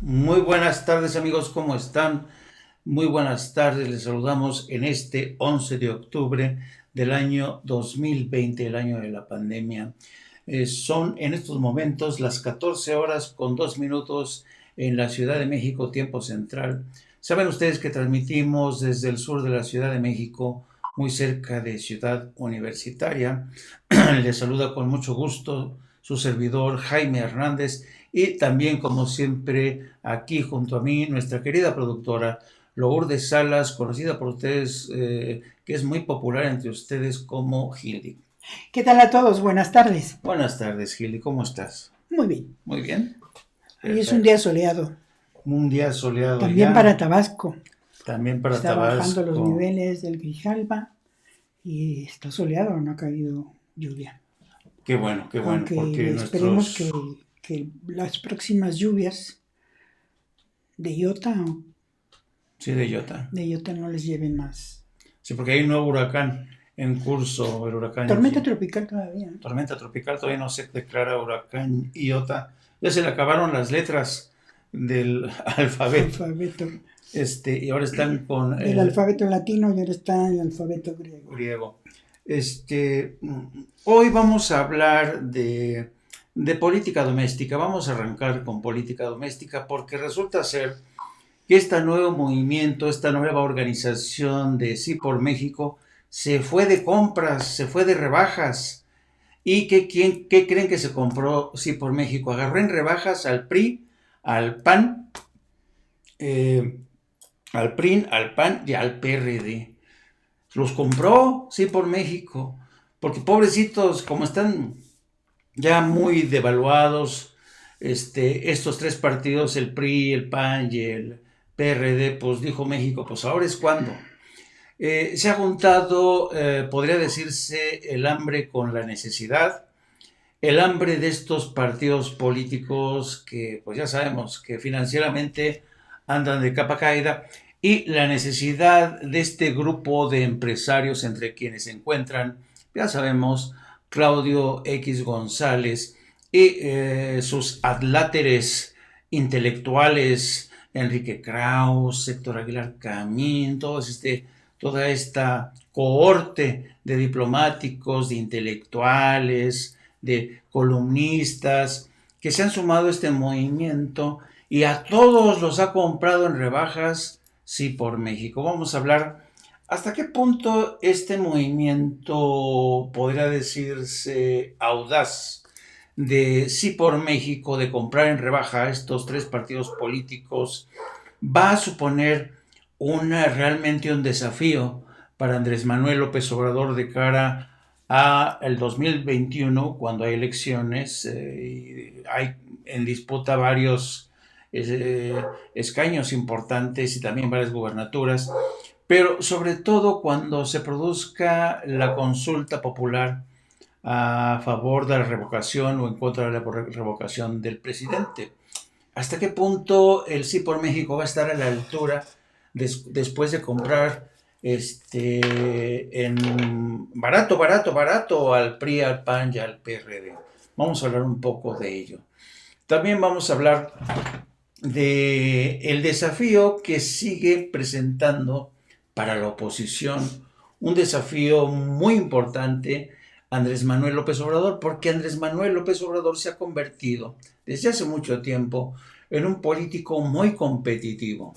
Muy buenas tardes amigos, ¿cómo están? Muy buenas tardes, les saludamos en este 11 de octubre del año 2020, el año de la pandemia. Son en estos momentos las 14 horas con 2 minutos en la Ciudad de México, tiempo central. Saben ustedes que transmitimos desde el sur de la Ciudad de México, muy cerca de Ciudad Universitaria. Les saluda con mucho gusto su servidor Jaime Hernández y también, como siempre, aquí junto a mí, nuestra querida productora Lourdes Salas, conocida por ustedes, que es muy popular entre ustedes como Gildy. ¿Qué tal a todos? Buenas tardes. Buenas tardes, Gildy, ¿cómo estás? Muy bien. Muy bien, Hoy es un día perfecto. soleado. Un día soleado También para ya, Tabasco. también para Está bajando los Tabasco. niveles del Grijalba y está soleado, no ha caído lluvia. Qué bueno, porque Aunque esperemos nuestros... que las próximas lluvias de Iota Sí, de Jota. no les lleven más. Sí, porque hay un nuevo huracán en curso, el huracán Tormenta tropical todavía. tormenta tropical, todavía no se declara huracán Iota. Ya se le acabaron las letras del alfabeto. Alfabeto. Y ahora están con Del el alfabeto latino y ahora está el alfabeto griego. griego. Este, Hoy vamos a hablar de política doméstica. Vamos a arrancar con política doméstica porque resulta ser que este nuevo movimiento, esta nueva organización de Sí por México, se fue de compras, se fue de rebajas. ¿Y qué creen que se compró Sí por México? Agarró en rebajas al PRI, al PAN, eh, al PRI, al PAN y al PRD. Los compró Sí por México, porque pobrecitos, como están ya muy devaluados, estos tres partidos, el PRI, el PAN y el PRD, pues dijo México, pues ahora es cuando. Se ha juntado, podría decirse, el hambre con la necesidad, el hambre de estos partidos políticos que, pues ya sabemos, que financieramente andan de capa caída, y la necesidad de este grupo de empresarios entre quienes se encuentran, ya sabemos, Claudio X González y sus adláteres intelectuales, Enrique Kraus, Héctor Aguilar Camín, toda esta cohorte de diplomáticos, de intelectuales, de columnistas que se han sumado a este movimiento y a todos los ha comprado en rebajas Sí por México. Vamos a hablar hasta qué punto este movimiento podría decirse audaz de Sí por México, de comprar en rebaja a estos tres partidos políticos, va a suponer realmente un desafío para Andrés Manuel López Obrador de cara a el 2021, cuando hay elecciones, y hay en disputa varios escaños importantes y también varias gubernaturas, pero sobre todo cuando se produzca la consulta popular a favor de la revocación o en contra de la revocación del presidente. ¿Hasta qué punto el Sí por México va a estar a la altura después de comprar en barato al PRI, al PAN y al PRD? Vamos a hablar un poco de ello. También vamos a hablar de el desafío que sigue presentando para la oposición, un desafío muy importante, Andrés Manuel López Obrador, porque Andrés Manuel López Obrador se ha convertido desde hace mucho tiempo en un político muy competitivo.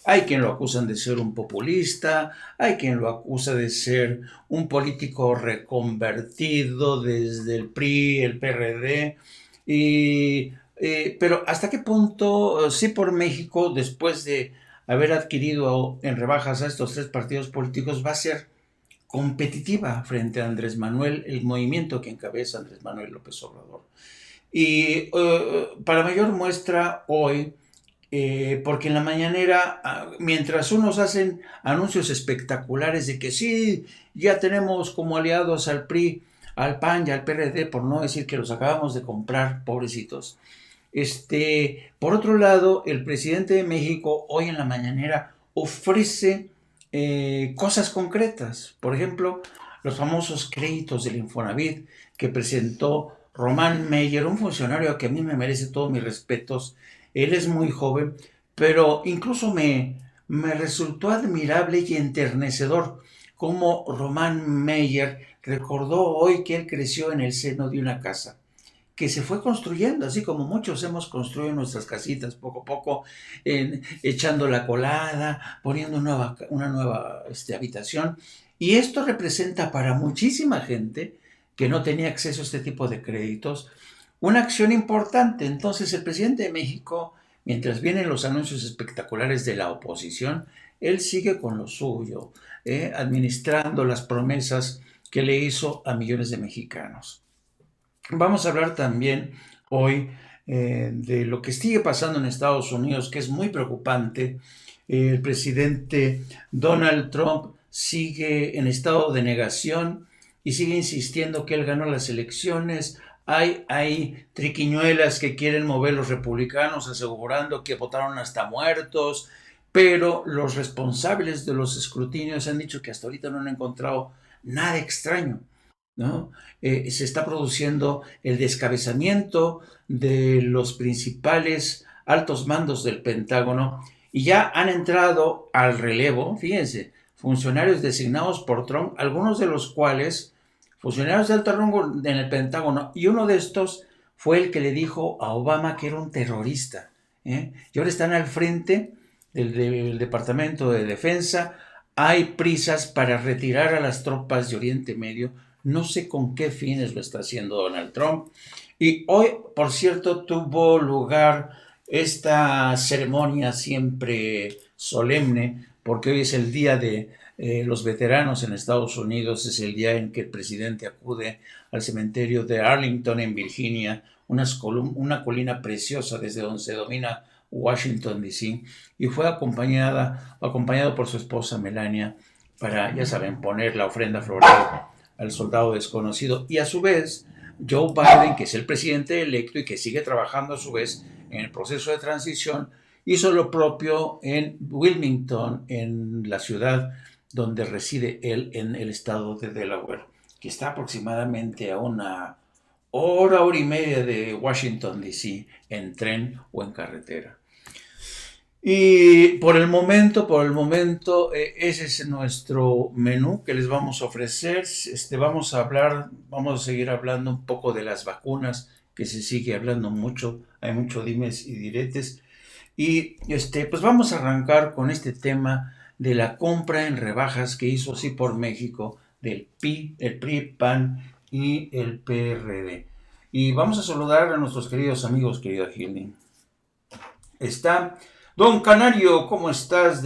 Hay quien lo acusan de ser un populista, hay quien lo acusa de ser un político reconvertido desde el PRI, el PRD, pero ¿hasta qué punto Sí por México, después de haber adquirido en rebajas a estos tres partidos políticos, va a ser competitiva frente a Andrés Manuel, el movimiento que encabeza Andrés Manuel López Obrador? Y para mayor muestra hoy, porque en la mañanera, mientras unos hacen anuncios espectaculares de que sí, ya tenemos como aliados al PRI, al PAN y al PRD, por no decir que los acabamos de comprar, pobrecitos. Por otro lado, el presidente de México hoy en la mañanera ofrece cosas concretas. Por ejemplo, los famosos créditos del Infonavit que presentó Román Meyer, un funcionario que a mí me merece todos mis respetos, Él es muy joven, pero incluso me resultó admirable y enternecedor cómo Román Meyer recordó hoy que él creció en el seno de una casa que se fue construyendo, así como muchos hemos construido nuestras casitas poco a poco, echando la colada, poniendo una nueva habitación. Y esto representa para muchísima gente que no tenía acceso a este tipo de créditos una acción importante. Entonces el presidente de México, mientras vienen los anuncios espectaculares de la oposición, él sigue con lo suyo, administrando las promesas que le hizo a millones de mexicanos. Vamos a hablar también hoy de lo que sigue pasando en Estados Unidos, que es muy preocupante. El presidente Donald Trump sigue en estado de negación y sigue insistiendo que él ganó las elecciones. Hay triquiñuelas que quieren mover los republicanos asegurando que votaron hasta muertos, pero los responsables de los escrutinios han dicho que hasta ahorita no han encontrado nada extraño, ¿no? Se está produciendo el descabezamiento de los principales altos mandos del Pentágono y ya han entrado al relevo, fíjense, funcionarios designados por Trump, algunos de los cuales funcionarios de alto rango en el Pentágono, y uno de estos fue el que le dijo a Obama que era un terrorista, y ahora están al frente del Departamento de Defensa. Hay prisas para retirar a las tropas de Oriente Medio. No sé con qué fines lo está haciendo Donald Trump. Y hoy, por cierto, tuvo lugar esta ceremonia siempre solemne, porque hoy es el día de los veteranos en Estados Unidos, es el día en que el presidente acude al cementerio de Arlington en Virginia, una colina preciosa desde donde se domina Washington, D.C., y fue acompañado por su esposa Melania para, ya saben, poner la ofrenda floral al soldado desconocido. Y a su vez, Joe Biden, que es el presidente electo y que sigue trabajando a su vez en el proceso de transición, hizo lo propio en Wilmington, en la ciudad donde reside él en el estado de Delaware, que está aproximadamente a una hora y media de Washington, D.C., en tren o en carretera. Y por el momento, ese es nuestro menú que les vamos a ofrecer. Vamos a seguir hablando un poco de las vacunas, que se sigue hablando mucho, hay mucho dimes y diretes. Y pues vamos a arrancar con este tema de la compra en rebajas que hizo Sí por México del el PRI, PAN y el PRD. Y vamos a saludar a nuestros queridos amigos, querida Hildy. Está Don Canario, ¿cómo estás?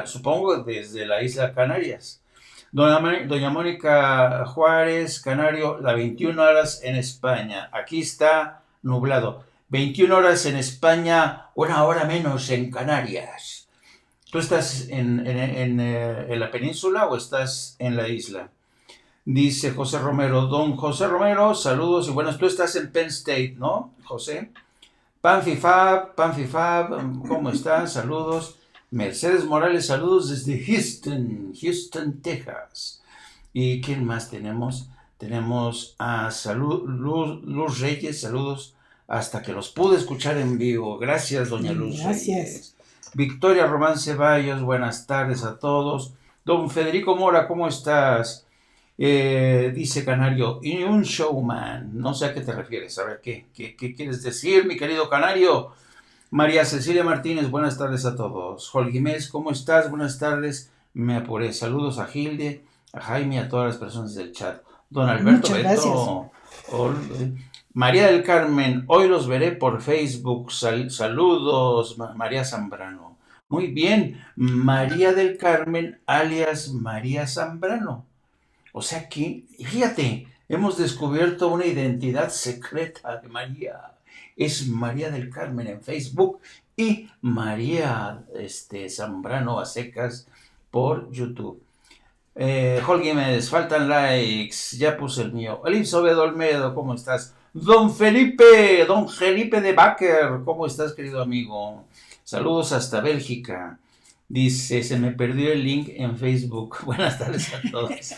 Supongo desde la isla Canarias. Doña Mónica Juárez, Canario, las 21 horas en España. Aquí está nublado. 21 horas en España, una hora menos en Canarias. ¿Tú estás en la península o estás en la isla? Dice José Romero. Don José Romero, saludos y buenas. Tú estás en Penn State, ¿no, José? Panfifab, ¿cómo están? Saludos. Mercedes Morales, saludos desde Houston, Texas. ¿Y quién más tenemos? Tenemos a Luz Reyes, saludos hasta que los pude escuchar en vivo. Gracias, doña Luz Reyes. Victoria Román Ceballos, buenas tardes a todos. Don Federico Mora, ¿cómo estás? Dice Canario, y un showman, no sé a qué te refieres, a ver, ¿qué quieres decir, mi querido Canario? María Cecilia Martínez, buenas tardes a todos. Jolguimés, ¿cómo estás? Buenas tardes, me apuré, saludos a Gilde, a Jaime, a todas las personas del chat. Don Alberto Beto, María del Carmen, hoy los veré por Facebook, saludos, María Zambrano. Muy bien, María del Carmen, alias María Zambrano. O sea que, fíjate, hemos descubierto una identidad secreta de María. Es María del Carmen en Facebook y María Zambrano a secas por YouTube. Holguímez, faltan likes, ya puse el mío. Elizabeth Olmedo, ¿cómo estás? Don Felipe de Baker, ¿cómo estás, querido amigo? Saludos hasta Bélgica. Dice, se me perdió el link en Facebook. Buenas tardes a todos.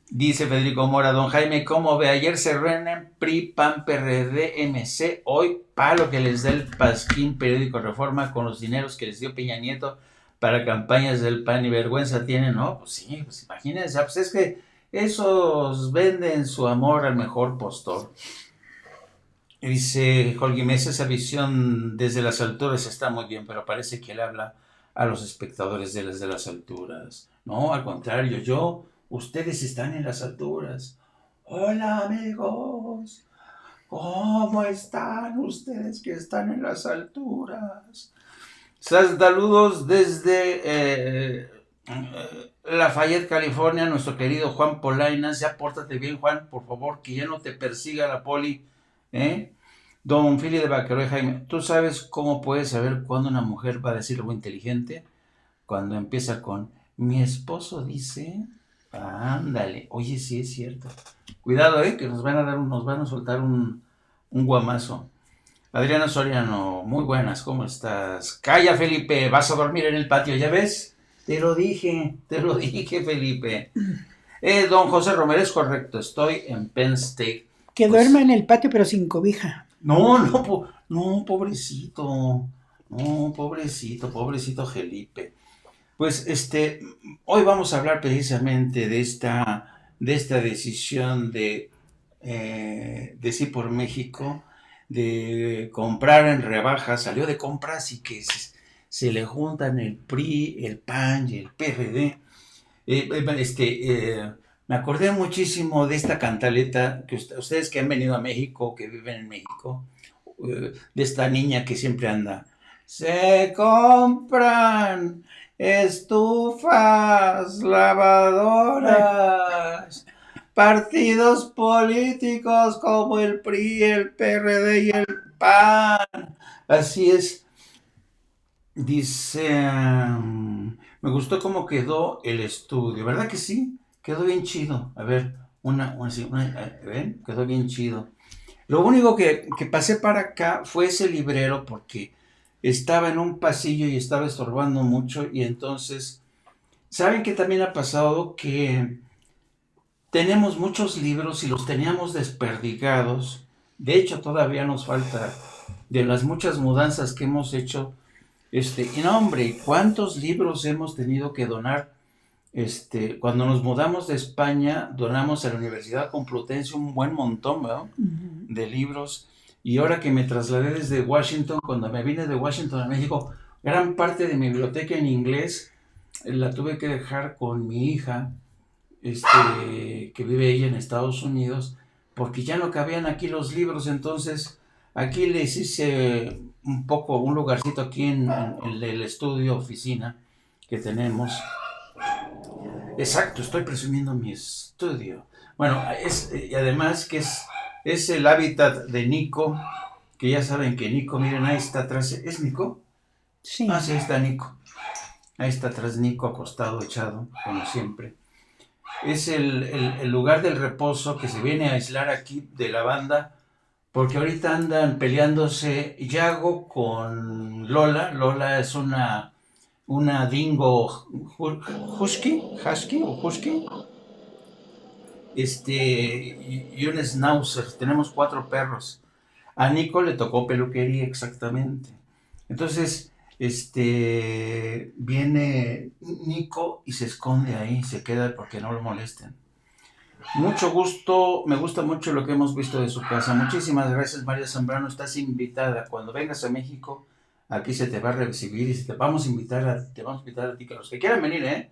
Dice Federico Mora, don Jaime, ¿cómo ve? Ayer se reúnen PRI, PAN, PRD, MC, hoy palo que les da el Pasquín Periódico Reforma con los dineros que les dio Peña Nieto para campañas del PAN y vergüenza tienen, ¿no? Pues sí, pues imagínense, pues es que esos venden su amor al mejor postor. Dice Jorge Mesa, esa visión desde las alturas está muy bien, pero parece que él habla a los espectadores desde las alturas. No, al contrario, ustedes están en las alturas. Hola amigos, ¿cómo están ustedes que están en las alturas? Saludos desde Lafayette, California, nuestro querido Juan Polainas. Ya pórtate bien, Juan, por favor, que ya no te persiga la poli, ¿eh? Don Fili de Vaquero, Jaime, ¿tú sabes cómo puedes saber cuándo una mujer va a decir algo inteligente? Cuando empieza con, mi esposo dice, ándale, oye, sí es cierto. Cuidado, que nos van a soltar un guamazo. Adriana Soriano, muy buenas, ¿cómo estás? Calla, Felipe, vas a dormir en el patio, ¿ya ves? Te lo dije, Felipe. Don José Romero, es correcto, estoy en Penn State. Que duerma en el patio pero sin cobija. No, pobrecito. No, pobrecito Felipe. Pues hoy vamos a hablar precisamente de esta decisión de Sí por México, de comprar en rebajas, salió de compras y que se le juntan el PRI, el PAN y el PRD. Me acordé muchísimo de esta cantaleta que ustedes que han venido a México, que viven en México, de esta niña que siempre anda. Se compran estufas, lavadoras, partidos políticos como el PRI, el PRD y el PAN. Así es. Dice, me gustó cómo quedó el estudio, ¿verdad que sí? Quedó bien chido. A ver, ¿ven? Quedó bien chido. Lo único que pasé para acá fue ese librero porque estaba en un pasillo y estaba estorbando mucho y entonces, ¿saben qué también ha pasado? Que tenemos muchos libros y los teníamos desperdigados. De hecho, todavía nos falta de las muchas mudanzas que hemos hecho. Y no, hombre, ¿cuántos libros hemos tenido que donar? Cuando nos mudamos de España, donamos a la Universidad Complutense un buen montón, ¿verdad? De libros. Y ahora que me trasladé desde Washington, cuando me vine de Washington a México, gran parte de mi biblioteca en inglés la tuve que dejar con mi hija, que vive ella en Estados Unidos, porque ya no cabían aquí los libros. Entonces aquí les hice un lugarcito aquí en el estudio, oficina que tenemos. Exacto, estoy presumiendo mi estudio. Bueno, y además que es el hábitat de Nico, que ya saben que Nico, miren, ahí está atrás. ¿Es Nico? Sí. Ah, sí, ahí está Nico. Ahí está atrás Nico, acostado, echado, como siempre. Es el lugar del reposo que se viene a aislar aquí de la banda, porque ahorita andan peleándose Yago con Lola. Lola es una dingo husky o husky, y un schnauzer. Tenemos 4 perros. A Nico le tocó peluquería, exactamente. Entonces, viene Nico y se esconde ahí, se queda porque no lo molesten. Mucho gusto, me gusta mucho lo que hemos visto de su casa. Muchísimas gracias, María Zambrano. Estás invitada. Cuando vengas a México, aquí se te va a recibir y te vamos a invitar a ti, que los que quieran venir,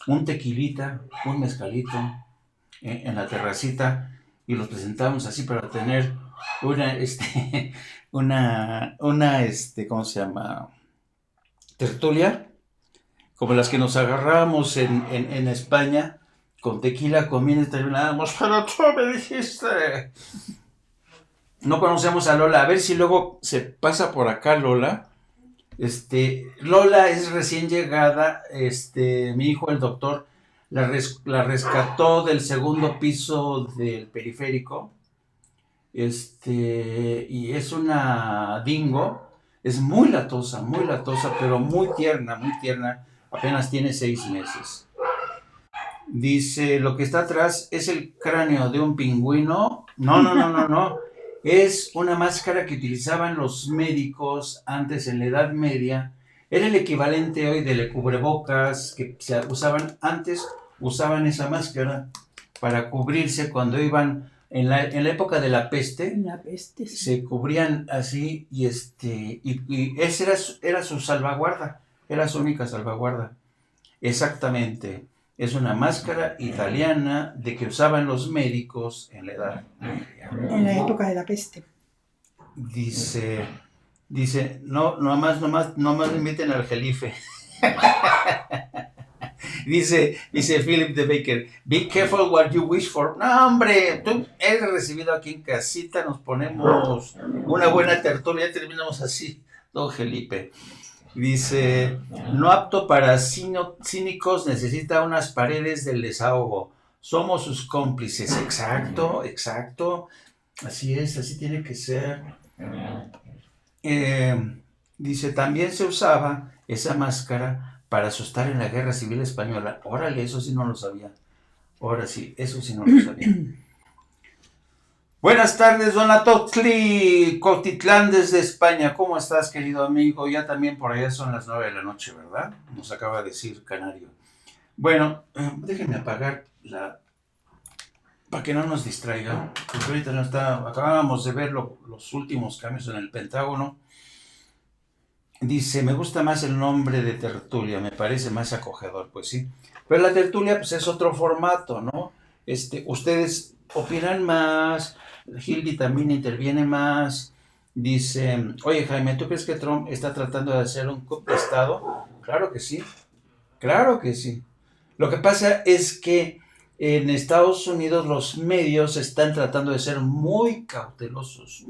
un tequilita, un mezcalito, en la terracita, y los presentamos así para tener una ¿cómo se llama? Tertulia, como las que nos agarrábamos en España, con tequila, comiendo y terminábamos, pero tú me dijiste. No conocemos a Lola, a ver si luego se pasa por acá Lola. Lola es recién llegada, mi hijo el doctor la rescató del segundo piso del periférico, y es una dingo, es muy latosa, pero muy tierna, apenas tiene 6 meses. Dice, lo que está atrás es el cráneo de un pingüino. No, no, no, no, no. Es una máscara que utilizaban los médicos antes en la Edad Media. Era el equivalente hoy del cubrebocas que se usaban antes. Usaban esa máscara para cubrirse cuando iban en la época de la peste. En la peste, sí. Se cubrían así y esa era su salvaguarda. Era su única salvaguarda. Exactamente. Es una máscara italiana de que usaban los médicos en la Edad Media. En la época de la peste. Dice, no más me inviten al Jelife. dice Philip de Baker, be careful what you wish for. No, hombre, tú eres recibido aquí en casita, nos ponemos una buena tertulia, ya terminamos así, don Jelipe. Dice, no apto para cínicos, necesita unas paredes del desahogo. Somos sus cómplices. Exacto, exacto. Así es, así tiene que ser. Dice, también se usaba esa máscara para asustar en la Guerra Civil Española. Órale, eso sí no lo sabía. Ahora sí, eso sí no lo sabía. Buenas tardes, don Atoxli, Cotitlán desde España. ¿Cómo estás, querido amigo? Ya también por allá son las 9 de la noche, ¿verdad? Nos acaba de decir Canario. Bueno, déjenme apagar para que no nos distraiga. Porque ahorita no acabábamos de ver los últimos cambios en el Pentágono. Dice, me gusta más el nombre de tertulia, me parece más acogedor, pues sí. Pero la tertulia pues es otro formato, ¿no? Ustedes opinan más, Hildy también interviene más. Dice, oye Jaime, ¿tú crees que Trump está tratando de hacer un coup de Estado? Claro que sí, claro que sí. Lo que pasa es que en Estados Unidos los medios están tratando de ser muy cautelosos,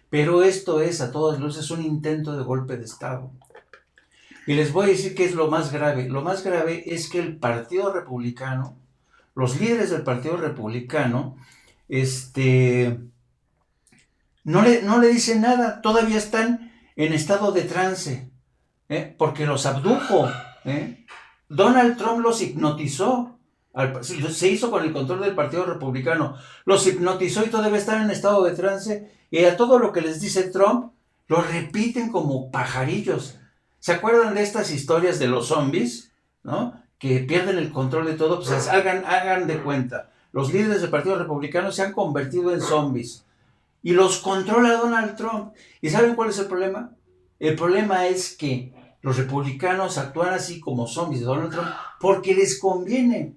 pero esto es a todas luces un intento de golpe de Estado. Y les voy a decir qué es lo más grave. Lo más grave es que el Partido Republicano, los líderes del Partido Republicano, no le dicen nada, todavía están en estado de trance, porque los abdujo. Donald Trump los hipnotizó, se hizo con el control del Partido Republicano, los hipnotizó y todavía están en estado de trance, y a todo lo que les dice Trump, lo repiten como pajarillos. ¿Se acuerdan de estas historias de los zombies, ¿no? Que pierden el control de todo, pues hagan de cuenta. Los líderes del Partido Republicano se han convertido en zombies y los controla Donald Trump. ¿Y saben cuál es el problema? El problema es que los republicanos actúan así como zombies de Donald Trump porque les conviene.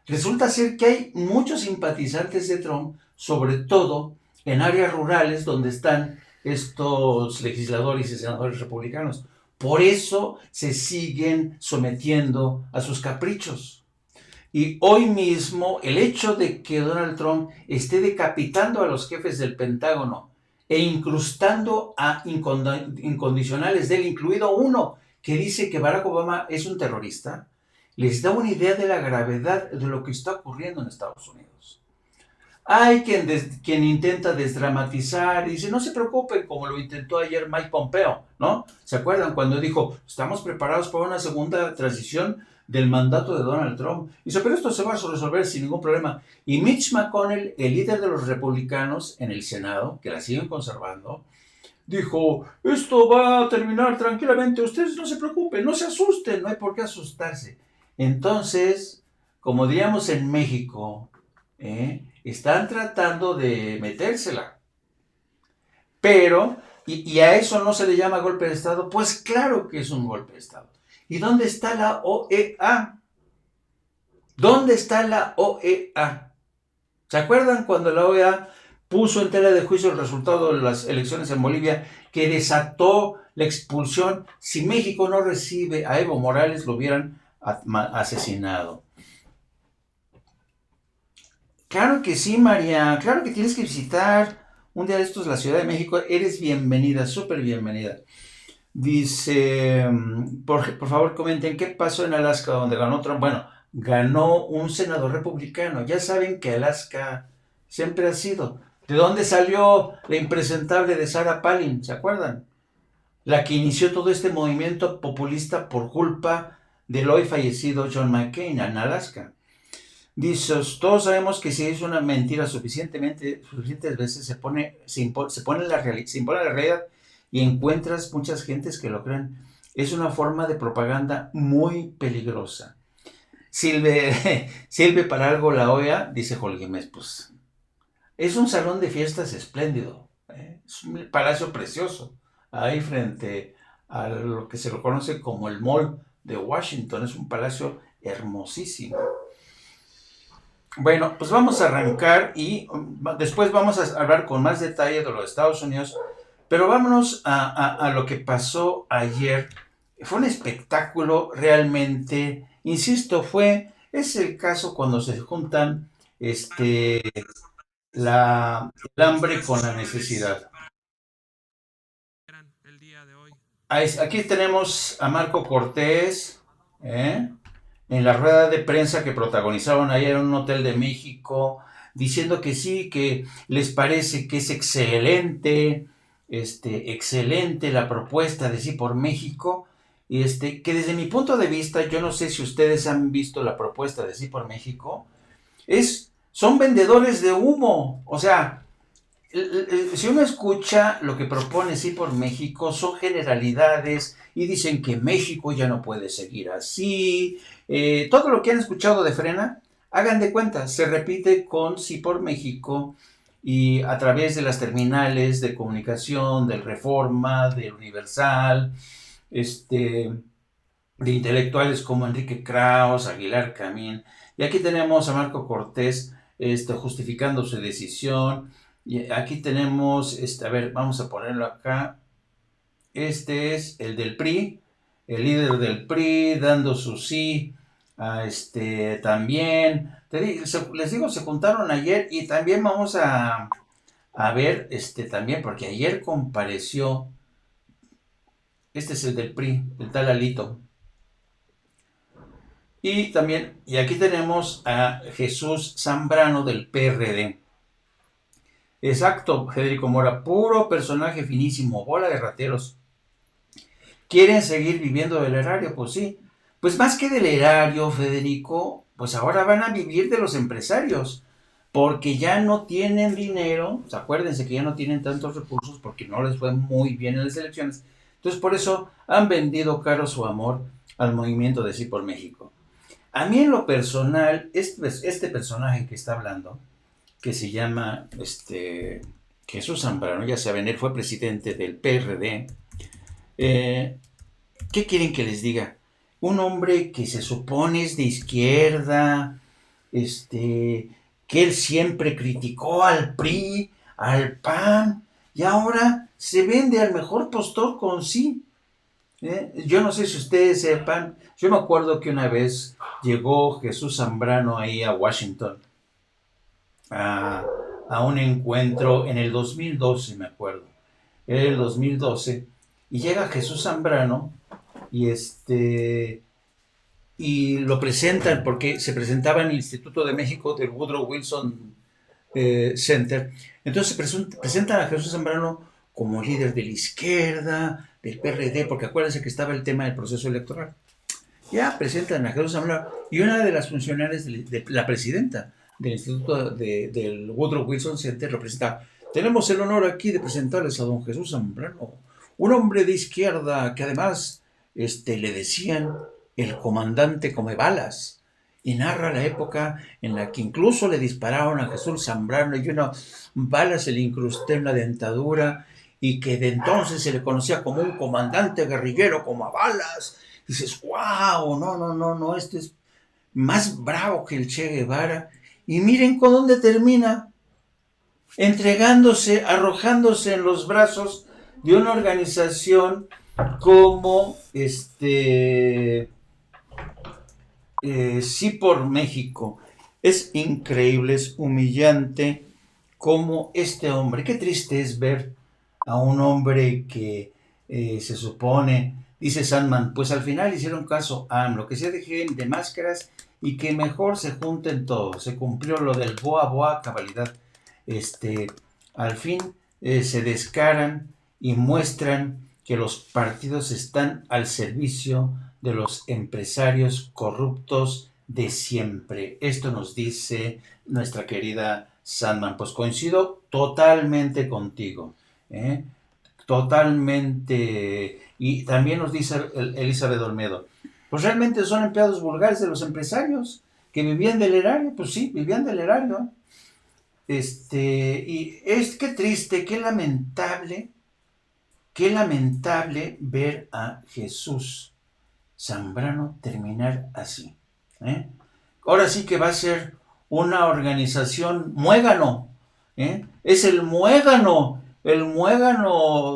Resulta ser que hay muchos simpatizantes de Trump, sobre todo en áreas rurales donde están estos legisladores y senadores republicanos. Por eso se siguen sometiendo a sus caprichos. Y hoy mismo el hecho de que Donald Trump esté decapitando a los jefes del Pentágono e incrustando a incondicionales de él, incluido uno que dice que Barack Obama es un terrorista, les da una idea de la gravedad de lo que está ocurriendo en Estados Unidos. Hay quien intenta desdramatizar y dice, no se preocupen, como lo intentó ayer Mike Pompeo, ¿no? ¿Se acuerdan cuando dijo, estamos preparados para una segunda transición del mandato de Donald Trump? Dice, pero esto se va a resolver sin ningún problema. Y Mitch McConnell, el líder de los republicanos en el Senado, que la siguen conservando, dijo, esto va a terminar tranquilamente, ustedes no se preocupen, no se asusten, no hay por qué asustarse. Entonces, como diríamos en México, están tratando de metérsela. Pero, y a eso no se le llama golpe de Estado, pues claro que es un golpe de Estado. ¿Y dónde está la OEA? ¿Dónde está la OEA? ¿Se acuerdan cuando la OEA puso en tela de juicio el resultado de las elecciones en Bolivia, que desató la expulsión? Si México no recibe a Evo Morales, lo hubieran asesinado. Claro que sí, María, claro que tienes que visitar un día de estos la Ciudad de México, eres bienvenida, súper bienvenida. Dice, por favor comenten, ¿qué pasó en Alaska donde ganó Trump? Bueno, ganó un senador republicano, ya saben que Alaska siempre ha sido. ¿De dónde salió la impresentable de Sarah Palin? ¿Se acuerdan? La que inició todo este movimiento populista por culpa del hoy fallecido John McCain en Alaska. Dice, todos sabemos que si es una mentira suficientes veces se pone se impone la realidad y encuentras muchas gentes que lo creen. Es una forma de propaganda muy peligrosa. Sirve para algo la OEA, dice Holguín, pues es un salón de fiestas espléndido, es un palacio precioso, ahí frente a lo que se lo conoce como el Mall de Washington, es un palacio hermosísimo. Bueno, pues vamos a arrancar y después vamos a hablar con más detalle de los Estados Unidos, pero vámonos a lo que pasó ayer. Fue un espectáculo realmente, insisto, es el caso cuando se juntan el hambre con la necesidad. Aquí tenemos a Marco Cortés, en la rueda de prensa que protagonizaron ayer en un hotel de México, diciendo que sí, que les parece que es excelente la propuesta de Sí por México, que desde mi punto de vista, yo no sé si ustedes han visto la propuesta de Sí por México, son vendedores de humo, o sea, si uno escucha lo que propone Sí por México, son generalidades y dicen que México ya no puede seguir así. Todo lo que han escuchado de Frena, hagan de cuenta, se repite con Sí por México y a través de las terminales de comunicación, del Reforma, del Universal, de intelectuales como Enrique Krauss, Aguilar Camín. Y aquí tenemos a Marco Cortés justificando su decisión. Y aquí tenemos, a ver, vamos a ponerlo acá. Este es el del PRI, el líder del PRI, dando su sí a también. Les digo, se juntaron ayer y también vamos a ver, también, porque ayer compareció, este es el del PRI, el tal Alito. Y también, y aquí tenemos a Jesús Zambrano del PRD. Exacto, Federico Mora, puro personaje finísimo, bola de rateros. ¿Quieren seguir viviendo del erario? Pues sí. Pues más que del erario, Federico, pues ahora van a vivir de los empresarios, porque ya no tienen dinero, acuérdense que ya no tienen tantos recursos porque no les fue muy bien en las elecciones. Entonces por eso han vendido caro su amor al movimiento de Sí por México. A mí en lo personal, este personaje que está hablando, que se llama Jesús Zambrano, ya saben, él fue presidente del PRD. ¿Qué quieren que les diga? Un hombre que se supone es de izquierda, que él siempre criticó al PRI, al PAN, y ahora se vende al mejor postor con Sí. Yo no sé si ustedes sepan, yo me acuerdo que una vez llegó Jesús Zambrano ahí a Washington, a un encuentro en el 2012, me acuerdo. Era el 2012, y llega Jesús Zambrano y y lo presentan porque se presentaba en el Instituto de México del Woodrow Wilson Center. Entonces presentan a Jesús Zambrano como líder de la izquierda, del PRD, porque acuérdense que estaba el tema del proceso electoral. Ya presentan a Jesús Zambrano y una de las funcionarias de la presidenta del Instituto del Woodrow Wilson Center lo presenta. Tenemos el honor aquí de presentarles a don Jesús Zambrano, un hombre de izquierda que además le decían el comandante come balas, y narra la época en la que incluso le dispararon a Jesús Zambrano y una bala se le incrustó en la dentadura y que de entonces se le conocía como un comandante guerrillero como a balas. Y dices, wow, no, este es más bravo que el Che Guevara. Y miren con dónde termina, entregándose, arrojándose en los brazos de una organización como Sí por México. Es increíble, es humillante como este hombre, qué triste es ver a un hombre que se supone, dice Sandman, pues al final hicieron caso a AMLO, que se dejen de máscaras y que mejor se junten todos. Se cumplió lo del boa boa cabalidad. Al fin se descaran y muestran que los partidos están al servicio de los empresarios corruptos de siempre. Esto nos dice nuestra querida Sandman. Pues coincido totalmente contigo, ¿eh? Totalmente. Y también nos dice Elizabeth Olmedo, pues realmente son empleados vulgares de los empresarios que vivían del erario. Pues sí, vivían del erario. Y es que triste, qué lamentable ver a Jesús Zambrano terminar así, ¿eh? Ahora sí que va a ser una organización muégano, ¿eh? Es el muégano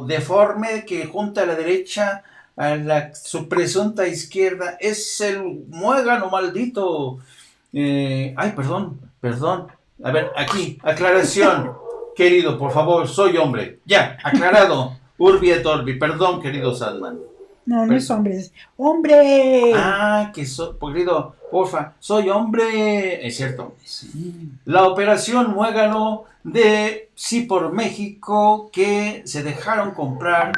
deforme que junta a la derecha a su presunta izquierda, es el muégano maldito. Ay, perdón. A ver, aquí, aclaración, querido, por favor, soy hombre. Ya, aclarado. Urbi et Orbi, perdón, querido Sandman. No, no es hombre, es ¡hombre! Ah, querido, porfa, soy hombre. Es cierto. Sí. La operación Muégano de Sí por México, que se dejaron comprar.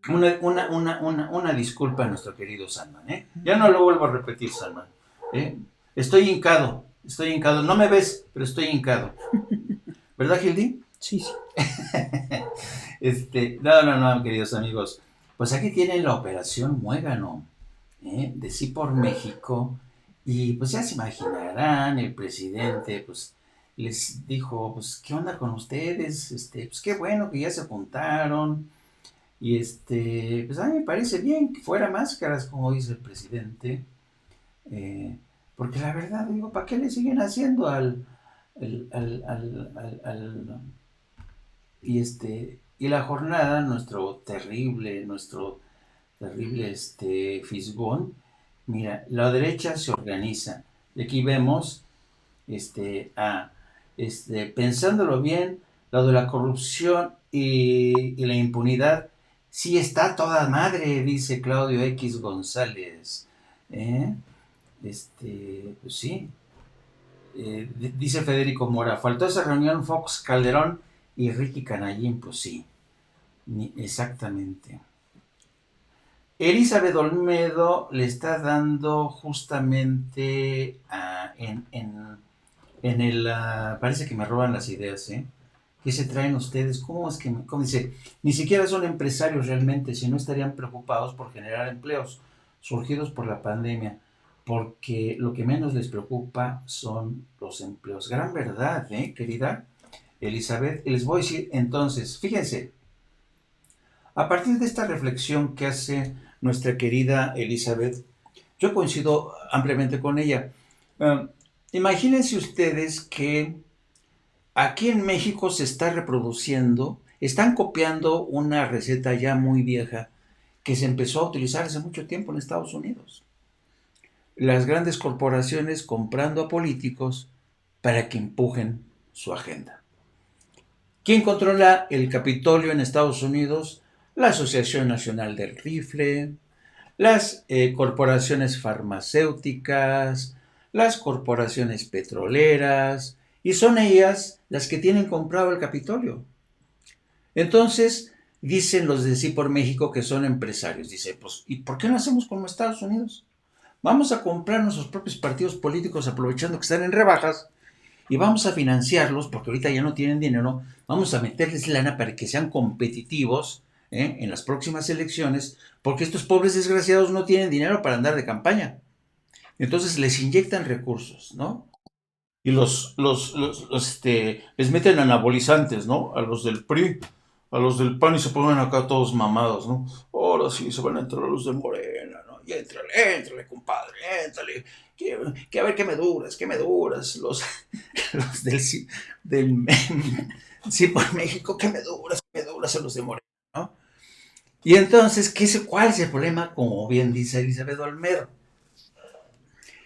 Una disculpa a nuestro querido Sandman, ¿eh? Ya no lo vuelvo a repetir, Sandman, ¿eh? Estoy hincado. No me ves, pero estoy hincado. ¿Verdad, Hildy? Sí. No, queridos amigos. Pues aquí tienen la operación Muégano, de Sí por México. Y pues ya se imaginarán, el presidente, pues les dijo, pues, ¿qué onda con ustedes? Pues qué bueno que ya se apuntaron. Y pues a mí me parece bien que fuera máscaras, como dice el presidente. Porque la verdad, digo, ¿para qué le siguen haciendo y la jornada, nuestro terrible fisgón? Mira, la derecha se organiza. Y aquí vemos, pensándolo bien, lo de la corrupción y la impunidad, sí está toda madre, dice Claudio X González. Pues sí. Dice Federico Mora, faltó esa reunión Fox Calderón y Ricky Canallín. Pues sí, exactamente. Elizabeth Olmedo le está dando justamente parece que me roban las ideas, ¿eh? ¿Qué se traen ustedes? ¿Cómo dice? Ni siquiera son empresarios realmente, si no estarían preocupados por generar empleos surgidos por la pandemia, porque lo que menos les preocupa son los empleos. Gran verdad, querida Elizabeth. Y les voy a decir entonces, fíjense, a partir de esta reflexión que hace nuestra querida Elizabeth, yo coincido ampliamente con ella. Imagínense ustedes que aquí en México se está reproduciendo, están copiando una receta ya muy vieja que se empezó a utilizar hace mucho tiempo en Estados Unidos. Las grandes corporaciones comprando a políticos para que empujen su agenda. ¿Quién controla el Capitolio en Estados Unidos? La Asociación Nacional del Rifle, las corporaciones farmacéuticas, las corporaciones petroleras, y son ellas las que tienen comprado el Capitolio. Entonces, dicen los de Sí por México que son empresarios. Dice, pues, ¿y por qué no hacemos como Estados Unidos? Vamos a comprar nuestros propios partidos políticos aprovechando que están en rebajas y vamos a financiarlos, porque ahorita ya no tienen dinero, vamos a meterles lana para que sean competitivos en las próximas elecciones, porque estos pobres desgraciados no tienen dinero para andar de campaña. Entonces les inyectan recursos, ¿no? Y les meten anabolizantes, ¿no? A los del PRI, a los del PAN, y se ponen acá todos mamados, ¿no? Ahora sí se van a entrar a los de Morena, ¿no? Y éntrale, compadre, éntrale. Que a ver qué me duras. Los del sí por México, que me duras a los de Morena, ¿no? Y entonces, ¿cuál es el problema? Como bien dice Elizabeth Olmedo,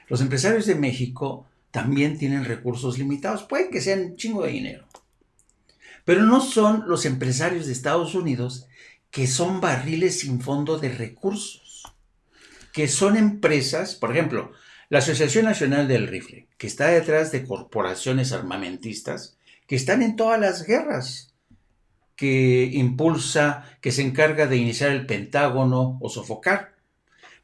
los empresarios de México también tienen recursos limitados. Puede que sean un chingo de dinero. Pero no son los empresarios de Estados Unidos, que son barriles sin fondo de recursos. Que son empresas, por ejemplo, la Asociación Nacional del Rifle, que está detrás de corporaciones armamentistas que están en todas las guerras. que impulsa, que se encarga de iniciar el Pentágono o sofocar.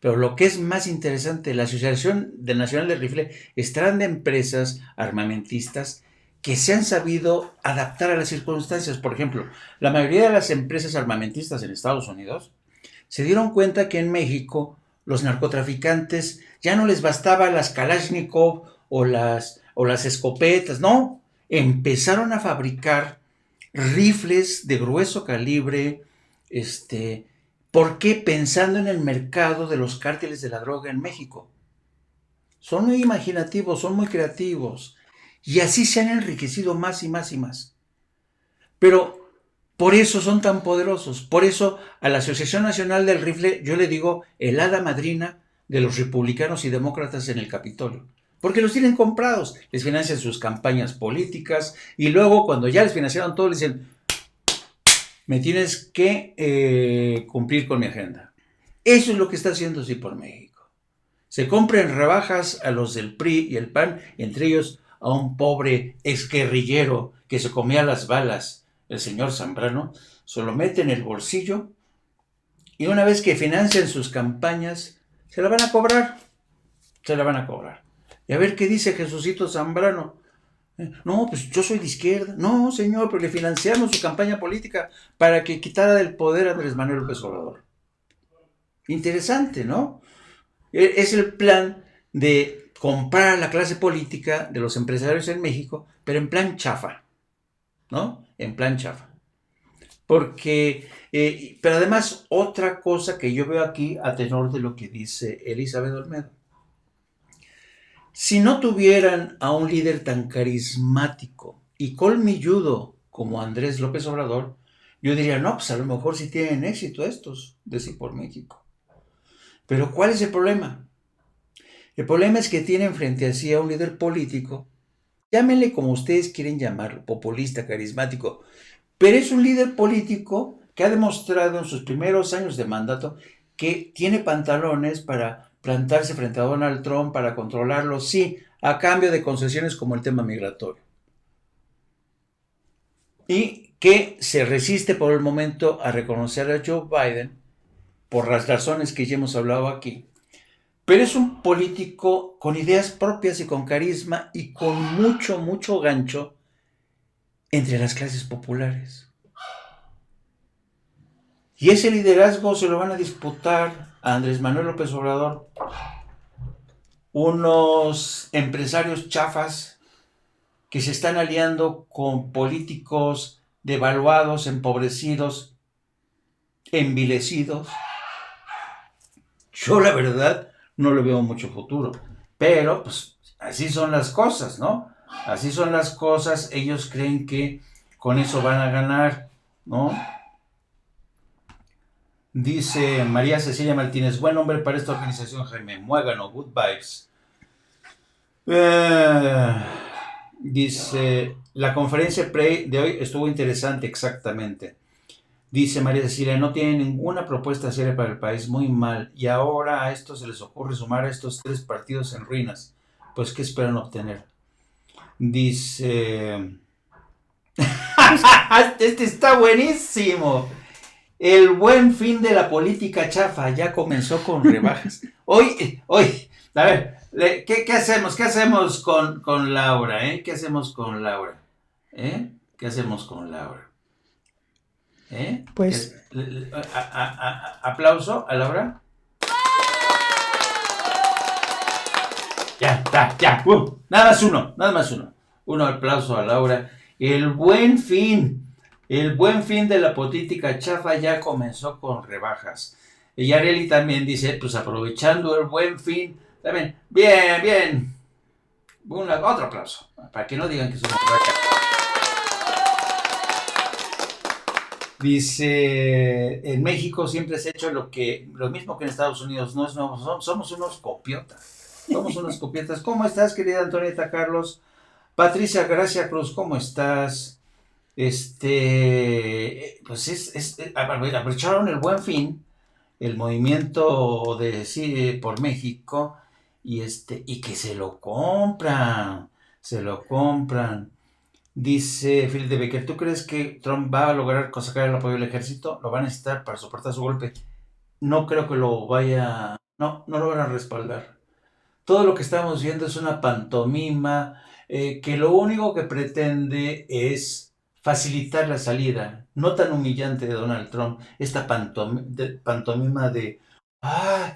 Pero lo que es más interesante, la Asociación Nacional del Rifle es de empresas armamentistas que se han sabido adaptar a las circunstancias. Por ejemplo, la mayoría de las empresas armamentistas en Estados Unidos se dieron cuenta que en México los narcotraficantes ya no les bastaba las Kalashnikov o las escopetas, no, empezaron a fabricar rifles de grueso calibre, ¿por qué? Pensando en el mercado de los cárteles de la droga en México. Son muy imaginativos, son muy creativos, y así se han enriquecido más y más y más. Pero por eso son tan poderosos, por eso a la Asociación Nacional del Rifle yo le digo el hada madrina de los republicanos y demócratas en el Capitolio. Porque los tienen comprados, les financian sus campañas políticas y luego cuando ya les financiaron todo les dicen, me tienes que cumplir con mi agenda. Eso es lo que está haciendo Sí por México. Se compra en rebajas a los del PRI y el PAN, entre ellos a un pobre exguerrillero que se comía las balas, el señor Zambrano, se lo mete en el bolsillo y una vez que financian sus campañas, se la van a cobrar. Se la van a cobrar. Y a ver qué dice Jesucito Zambrano. No, pues yo soy de izquierda. No, señor, pero le financiamos su campaña política para que quitara del poder a Andrés Manuel López Obrador. Interesante, ¿no? Es el plan de comprar a la clase política de los empresarios en México, pero en plan chafa, ¿no? En plan chafa. Porque, pero además, otra cosa que yo veo aquí a tenor de lo que dice Elizabeth Olmedo. Si no tuvieran a un líder tan carismático y colmilludo como Andrés López Obrador, yo diría, no, pues a lo mejor sí tienen éxito estos de Sí por México. Pero ¿cuál es el problema? El problema es que tienen frente a sí a un líder político, llámenle como ustedes quieren llamarlo, populista, carismático, pero es un líder político que ha demostrado en sus primeros años de mandato que tiene pantalones para plantarse frente a Donald Trump, para controlarlo, sí, a cambio de concesiones como el tema migratorio. Y que se resiste por el momento a reconocer a Joe Biden por las razones que ya hemos hablado aquí. Pero es un político con ideas propias y con carisma y con mucho, mucho gancho entre las clases populares. Y ese liderazgo se lo van a disputar a Andrés Manuel López Obrador unos empresarios chafas que se están aliando con políticos devaluados, empobrecidos, envilecidos. Yo la verdad no le veo mucho futuro, pero pues así son las cosas, ¿no? Así son las cosas, ellos creen que con eso van a ganar, ¿no? Dice María Cecilia Martínez, buen hombre para esta organización, Jaime Muégano, good vibes. Dice, la conferencia de hoy estuvo interesante, exactamente. Dice María Cecilia, no tiene ninguna propuesta seria para el país, muy mal. Y ahora a esto se les ocurre sumar a estos 3 partidos en ruinas. Pues, ¿qué esperan obtener? Dice... este está buenísimo. El buen fin de la política chafa ya comenzó con rebajas. Hoy, a ver, ¿qué hacemos? ¿Qué hacemos con Laura? ¿Qué hacemos con Laura? ¿Qué hacemos con Laura? Pues aplauso a Laura. Ya. Nada más uno. Uno aplauso a Laura. El buen fin de la política chafa ya comenzó con rebajas. Y Areli también dice, pues aprovechando el buen fin, también, bien. Otro aplauso, para que no digan que somos racas. Dice, en México siempre se ha hecho lo mismo que en Estados Unidos, no es nuevo, somos unos copiotas. ¿Cómo estás, querida Antonieta Carlos? Patricia Gracia Cruz, ¿cómo estás? Pues aprovecharon el buen fin, el movimiento de Sí por México, y que se lo compran. Dice Philip de Becker, ¿tú crees que Trump va a lograr sacar el apoyo del ejército? Lo van a necesitar para soportar su golpe. No creo que lo vaya, no lo van a respaldar. Todo lo que estamos viendo es una pantomima que lo único que pretende es facilitar la salida, no tan humillante de Donald Trump, esta pantomima de, ah,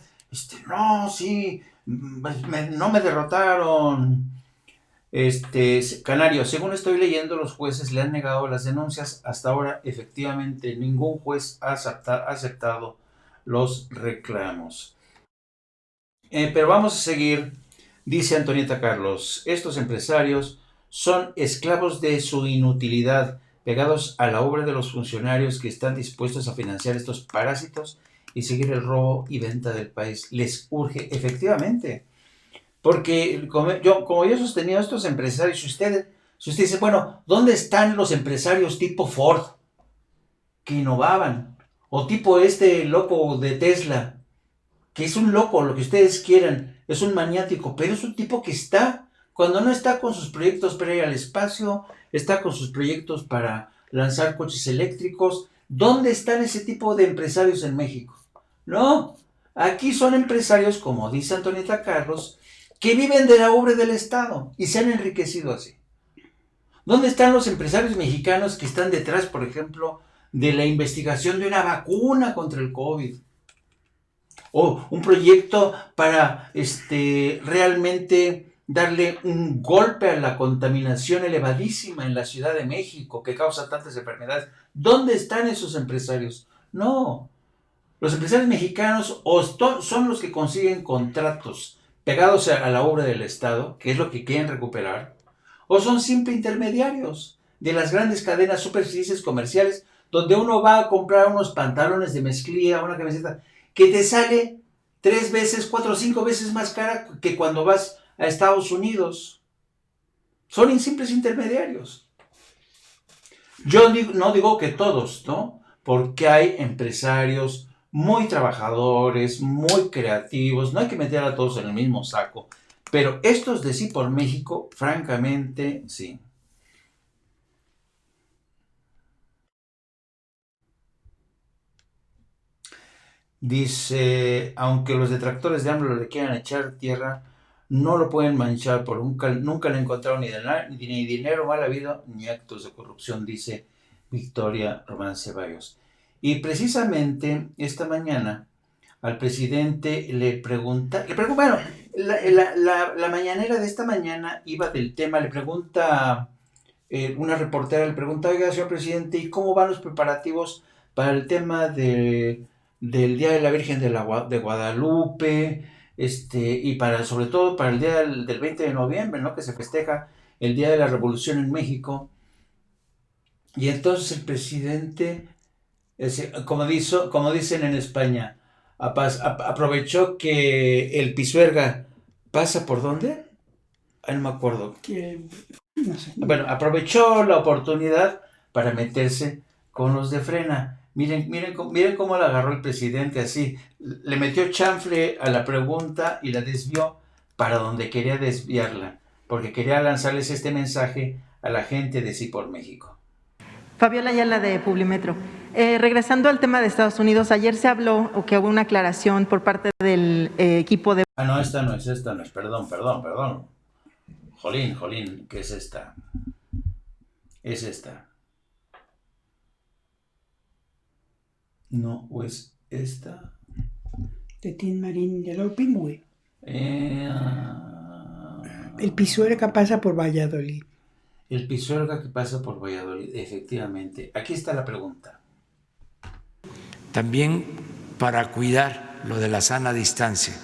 no, sí, no me derrotaron. Canario, según estoy leyendo, los jueces le han negado las denuncias. Hasta ahora, efectivamente, ningún juez ha aceptado los reclamos. Pero vamos a seguir. Dice Antonieta Carlos, estos empresarios son esclavos de su inutilidad, pegados a la obra de los funcionarios que están dispuestos a financiar estos parásitos y seguir el robo y venta del país. Les urge, efectivamente, porque como yo he sostenido a estos empresarios, si usted dice, bueno, ¿dónde están los empresarios tipo Ford que innovaban? O tipo este loco de Tesla, que es un loco, lo que ustedes quieran, es un maniático, pero es un tipo que está, cuando no está con sus proyectos para ir al espacio, está con sus proyectos para lanzar coches eléctricos. ¿Dónde están ese tipo de empresarios en México? No, aquí son empresarios, como dice Antonieta Carlos, que viven de la obra del Estado y se han enriquecido así. ¿Dónde están los empresarios mexicanos que están detrás, por ejemplo, de la investigación de una vacuna contra el COVID? O un proyecto para realmente darle un golpe a la contaminación elevadísima en la Ciudad de México que causa tantas enfermedades. ¿Dónde están esos empresarios? No. Los empresarios mexicanos son los que consiguen contratos pegados a la obra del Estado, que es lo que quieren recuperar, o son simples intermediarios de las grandes cadenas superficies comerciales donde uno va a comprar unos pantalones de mezclilla, una camiseta, que te sale 3 veces, 4 o 5 veces más cara que cuando vas a Estados Unidos. Son simples intermediarios. Yo no digo que todos, ¿no? Porque hay empresarios muy trabajadores, muy creativos, no hay que meter a todos en el mismo saco. Pero estos de Sí por México, francamente, sí. Dice, aunque los detractores de AMLO le quieran echar tierra, no lo pueden manchar, por nunca le encontraron ni dinero mal habido, ni actos de corrupción, dice Victoria Román Ceballos. Y precisamente esta mañana al presidente bueno, la mañanera de esta mañana iba del tema, le pregunta, una reportera le pregunta, oiga, señor presidente, ¿y cómo van los preparativos para el tema del Día de la Virgen de Guadalupe, y sobre todo para el día del 20 de noviembre, ¿no? Que se festeja el Día de la Revolución en México? Y entonces el presidente, como dicen en España, aprovechó que el Pisuerga pasa ¿por dónde? No me acuerdo. No sé. Bueno, aprovechó la oportunidad para meterse con los de Frena. Miren cómo la agarró el presidente así. Le metió chanfle a la pregunta y la desvió para donde quería desviarla, porque quería lanzarles este mensaje a la gente de Sí por México. Fabiola Ayala de Publimetro. Regresando al tema de Estados Unidos, ayer se habló o que hubo una aclaración por parte del equipo de... No, esta no es, perdón. Jolín, ¿qué es esta? Es esta. No, ¿o es esta? De Tin Marín de los Pingüe. El Pisuerga pasa por Valladolid. El Pisuerga que pasa por Valladolid, efectivamente. Aquí está la pregunta. También para cuidar lo de la sana distancia.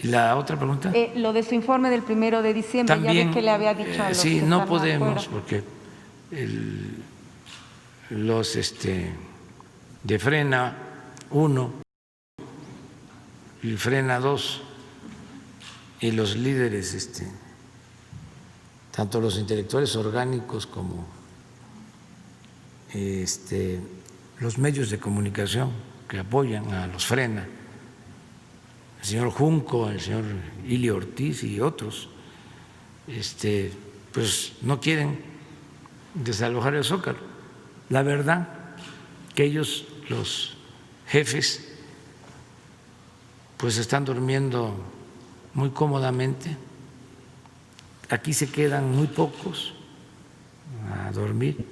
¿Y la otra pregunta? Lo de su informe del 1 de diciembre, También, ya ve que le había dicho a los sí, que no están podemos afuera. porque los de Frena 1 y Frena 2 y los líderes, tanto los intelectuales orgánicos como los medios de comunicación que apoyan a los Frena, el señor Junco, el señor Ilio Ortiz y otros, pues no quieren desalojar el Zócalo. La verdad que ellos, los jefes, pues están durmiendo muy cómodamente. Aquí se quedan muy pocos a dormir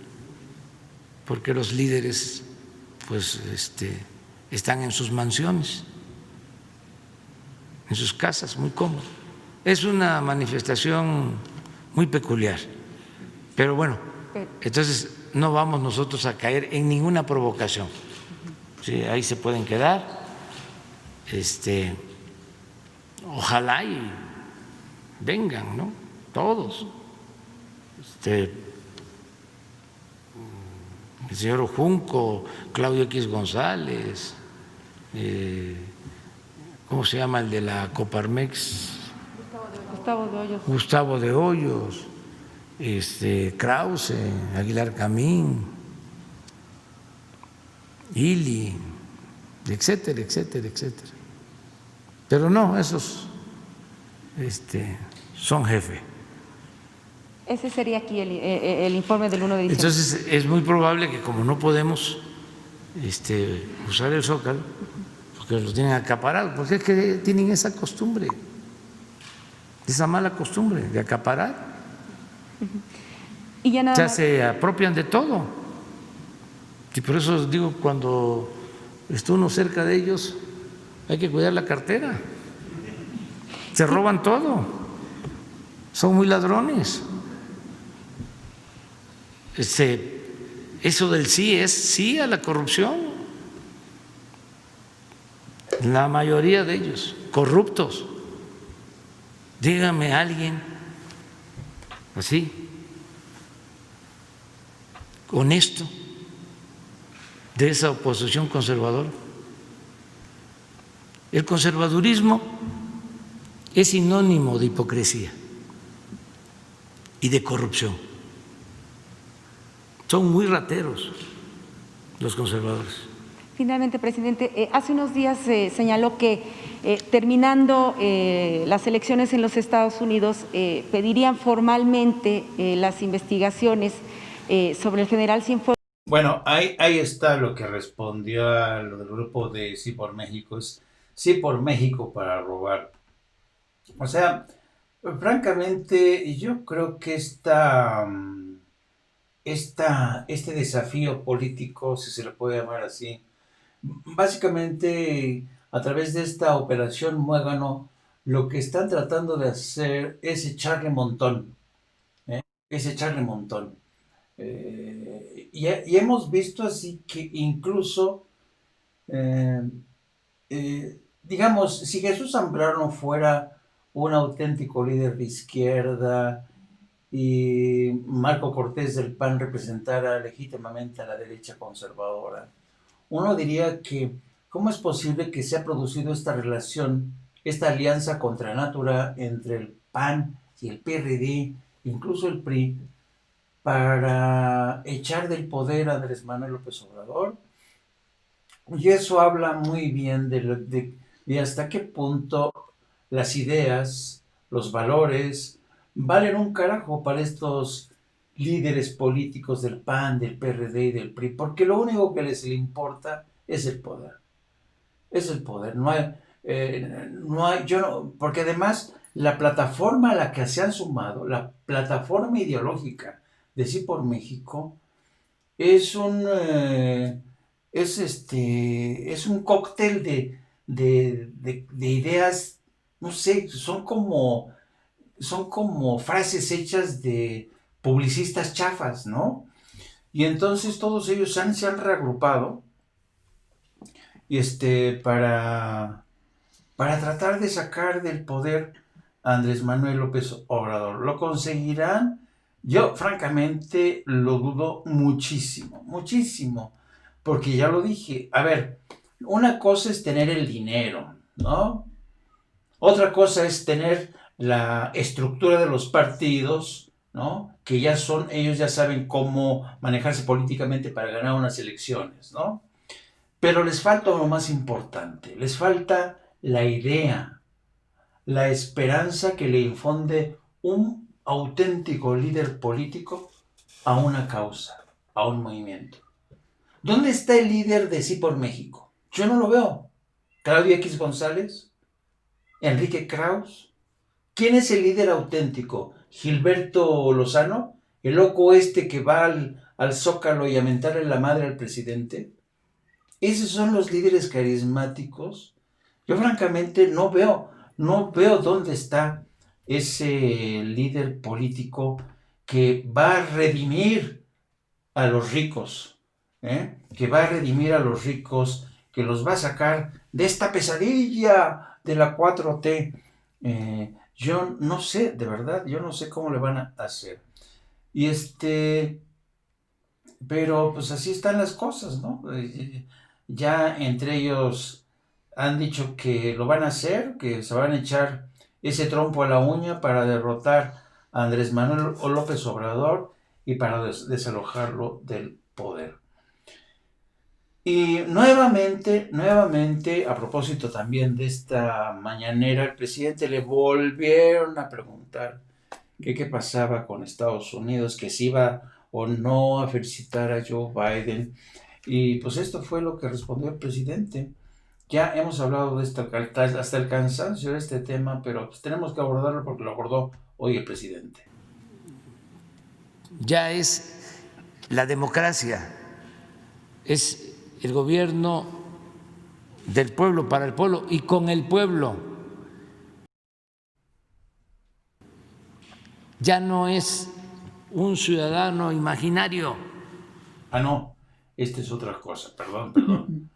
porque los líderes pues están en sus mansiones, en sus casas, muy cómodos. Es una manifestación muy peculiar, pero bueno, entonces no vamos nosotros a caer en ninguna provocación. Sí, ahí se pueden quedar. Ojalá y vengan, ¿no? Todos. El señor Junco, Claudio X González, ¿cómo se llama el de la Coparmex? Gustavo de Hoyos, Krause, Aguilar Camín, Ili, etcétera, etcétera, etcétera. Pero no, esos son jefes. Ese sería aquí el informe del 1 de diciembre. Entonces es muy probable que como no podemos usar el Zócalo, porque lo tienen acaparado, porque es que tienen esa costumbre, esa mala costumbre de acaparar. Y ya nada Ya más. se apropian de todo. Y por eso digo, cuando está uno cerca de ellos, hay que cuidar la cartera. Se roban todo. Son muy ladrones. Eso del sí es sí a la corrupción. La mayoría de ellos, corruptos. Dígame a alguien así, honesto, de esa oposición conservadora. El conservadurismo es sinónimo de hipocresía y de corrupción. Son muy rateros los conservadores. Finalmente, presidente, hace unos días señaló que terminando las elecciones en los Estados Unidos pedirían formalmente las investigaciones sobre el general Cienfuegos. Bueno, ahí está lo que respondió a lo del grupo de Sí por México. Es Sí por México para robar. O sea, francamente, yo creo que este desafío político, si se le puede llamar así, básicamente a través de esta operación Muégano, lo que están tratando de hacer es echarle montón, ¿eh? Es echarle montón. Y hemos visto así que incluso, eh, digamos, si Jesús Zambrano fuera un auténtico líder de izquierda y Marco Cortés del PAN representara legítimamente a la derecha conservadora, uno diría que ¿cómo es posible que se ha producido esta relación, esta alianza contra natura entre el PAN y el PRD, incluso el PRI, para echar del poder a Andrés Manuel López Obrador? Y eso habla muy bien de hasta qué punto las ideas, los valores, valen un carajo para estos líderes políticos del PAN, del PRD y del PRI, porque lo único que les importa es el poder. Es el poder. Porque además la plataforma a la que se han sumado, la plataforma ideológica de Sí por México, es un cóctel de ideas, no sé, son como frases hechas de publicistas chafas, ¿no? Y entonces todos ellos se han reagrupado para tratar de sacar del poder a Andrés Manuel López Obrador. ¿Lo conseguirán? Yo francamente lo dudo muchísimo, muchísimo, porque ya lo dije, a ver, una cosa es tener el dinero, ¿no? Otra cosa es tener la estructura de los partidos, ¿no? Que ellos ya saben cómo manejarse políticamente para ganar unas elecciones, ¿no? Pero les falta lo más importante, les falta la idea, la esperanza que le infunde auténtico líder político a una causa, a un movimiento. ¿Dónde está el líder de Sí por México? Yo no lo veo. ¿Claudio X González? ¿Enrique Krauss? ¿Quién es el líder auténtico? ¿Gilberto Lozano? ¿El loco este que va al Zócalo y a mentarle la madre al presidente? ¿Esos son los líderes carismáticos? Yo francamente no veo dónde está ese líder político que va a redimir a los ricos, que va a redimir a los ricos, que los va a sacar de esta pesadilla de la 4T. Yo no sé, de verdad, yo no sé cómo le van a hacer. Pero pues así están las cosas, ¿no? Ya entre ellos han dicho que lo van a hacer, que se van a echar ese trompo a la uña para derrotar a Andrés Manuel López Obrador y para desalojarlo del poder. Y nuevamente, a propósito también de esta mañanera, el presidente le volvieron a preguntar que qué pasaba con Estados Unidos, que si iba o no a felicitar a Joe Biden. Y pues esto fue lo que respondió el presidente. Ya hemos hablado de esto hasta el cansancio de este tema, pero pues tenemos que abordarlo porque lo abordó hoy el presidente. Ya es la democracia, es el gobierno del pueblo, para el pueblo y con el pueblo. Ya no es un ciudadano imaginario. Ah, no, esta es otra cosa, perdón.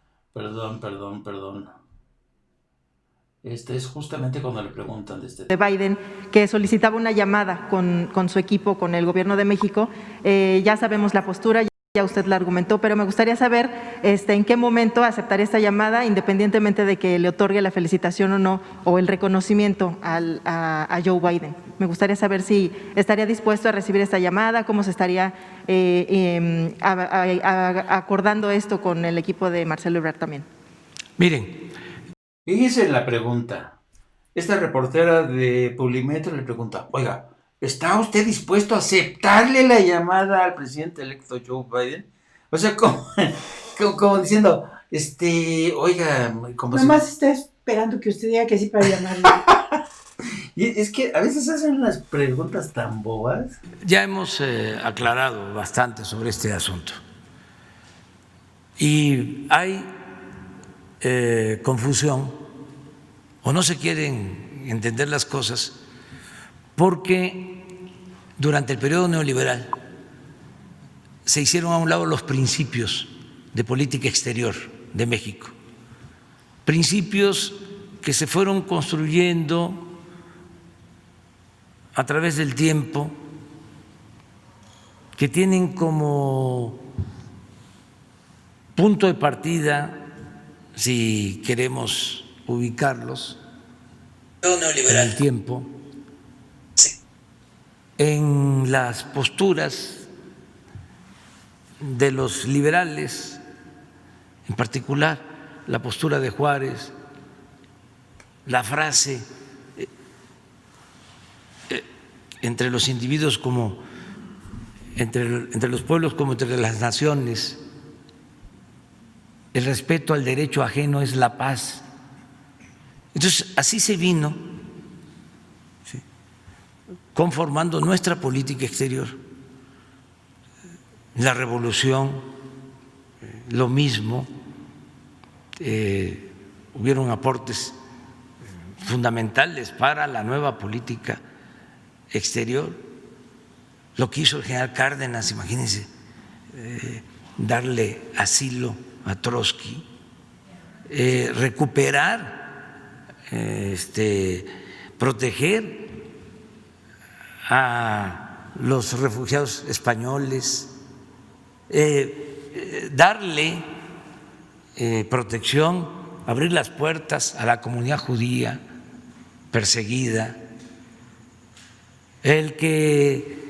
Este es justamente cuando le preguntan de este tema. De Biden, que solicitaba una llamada con su equipo, con el gobierno de México. Ya sabemos la postura, ya usted la argumentó, pero me gustaría saber en qué momento aceptaría esta llamada, independientemente de que le otorgue la felicitación o no, o el reconocimiento a Joe Biden. Me gustaría saber si estaría dispuesto a recibir esta llamada, cómo se estaría acordando esto con el equipo de Marcelo Ebrard también. Miren, fíjense la pregunta. Esta reportera de Publimetro le pregunta, oiga, ¿está usted dispuesto a aceptarle la llamada al presidente electo Joe Biden? O sea, como diciendo, oiga, como Nomás está esperando que usted diga que sí para llamarle. Y es que a veces hacen unas preguntas tan bobas. ya hemos aclarado bastante sobre este asunto. Y hay confusión, o no se quieren entender las cosas, porque durante el periodo neoliberal se hicieron a un lado los principios de política exterior de México, principios que se fueron construyendo a través del tiempo, que tienen como punto de partida, si queremos ubicarlos en el tiempo, en las posturas de los liberales, en particular la postura de Juárez, la frase entre los individuos como entre los pueblos como entre las naciones, el respeto al derecho ajeno es la paz. Entonces, así se vino conformando nuestra política exterior. La revolución, lo mismo, hubieron aportes fundamentales para la nueva política exterior. Lo que hizo el general Cárdenas, imagínense, darle asilo a Trotsky, recuperar, proteger a los refugiados españoles, darle protección, abrir las puertas a la comunidad judía perseguida, el que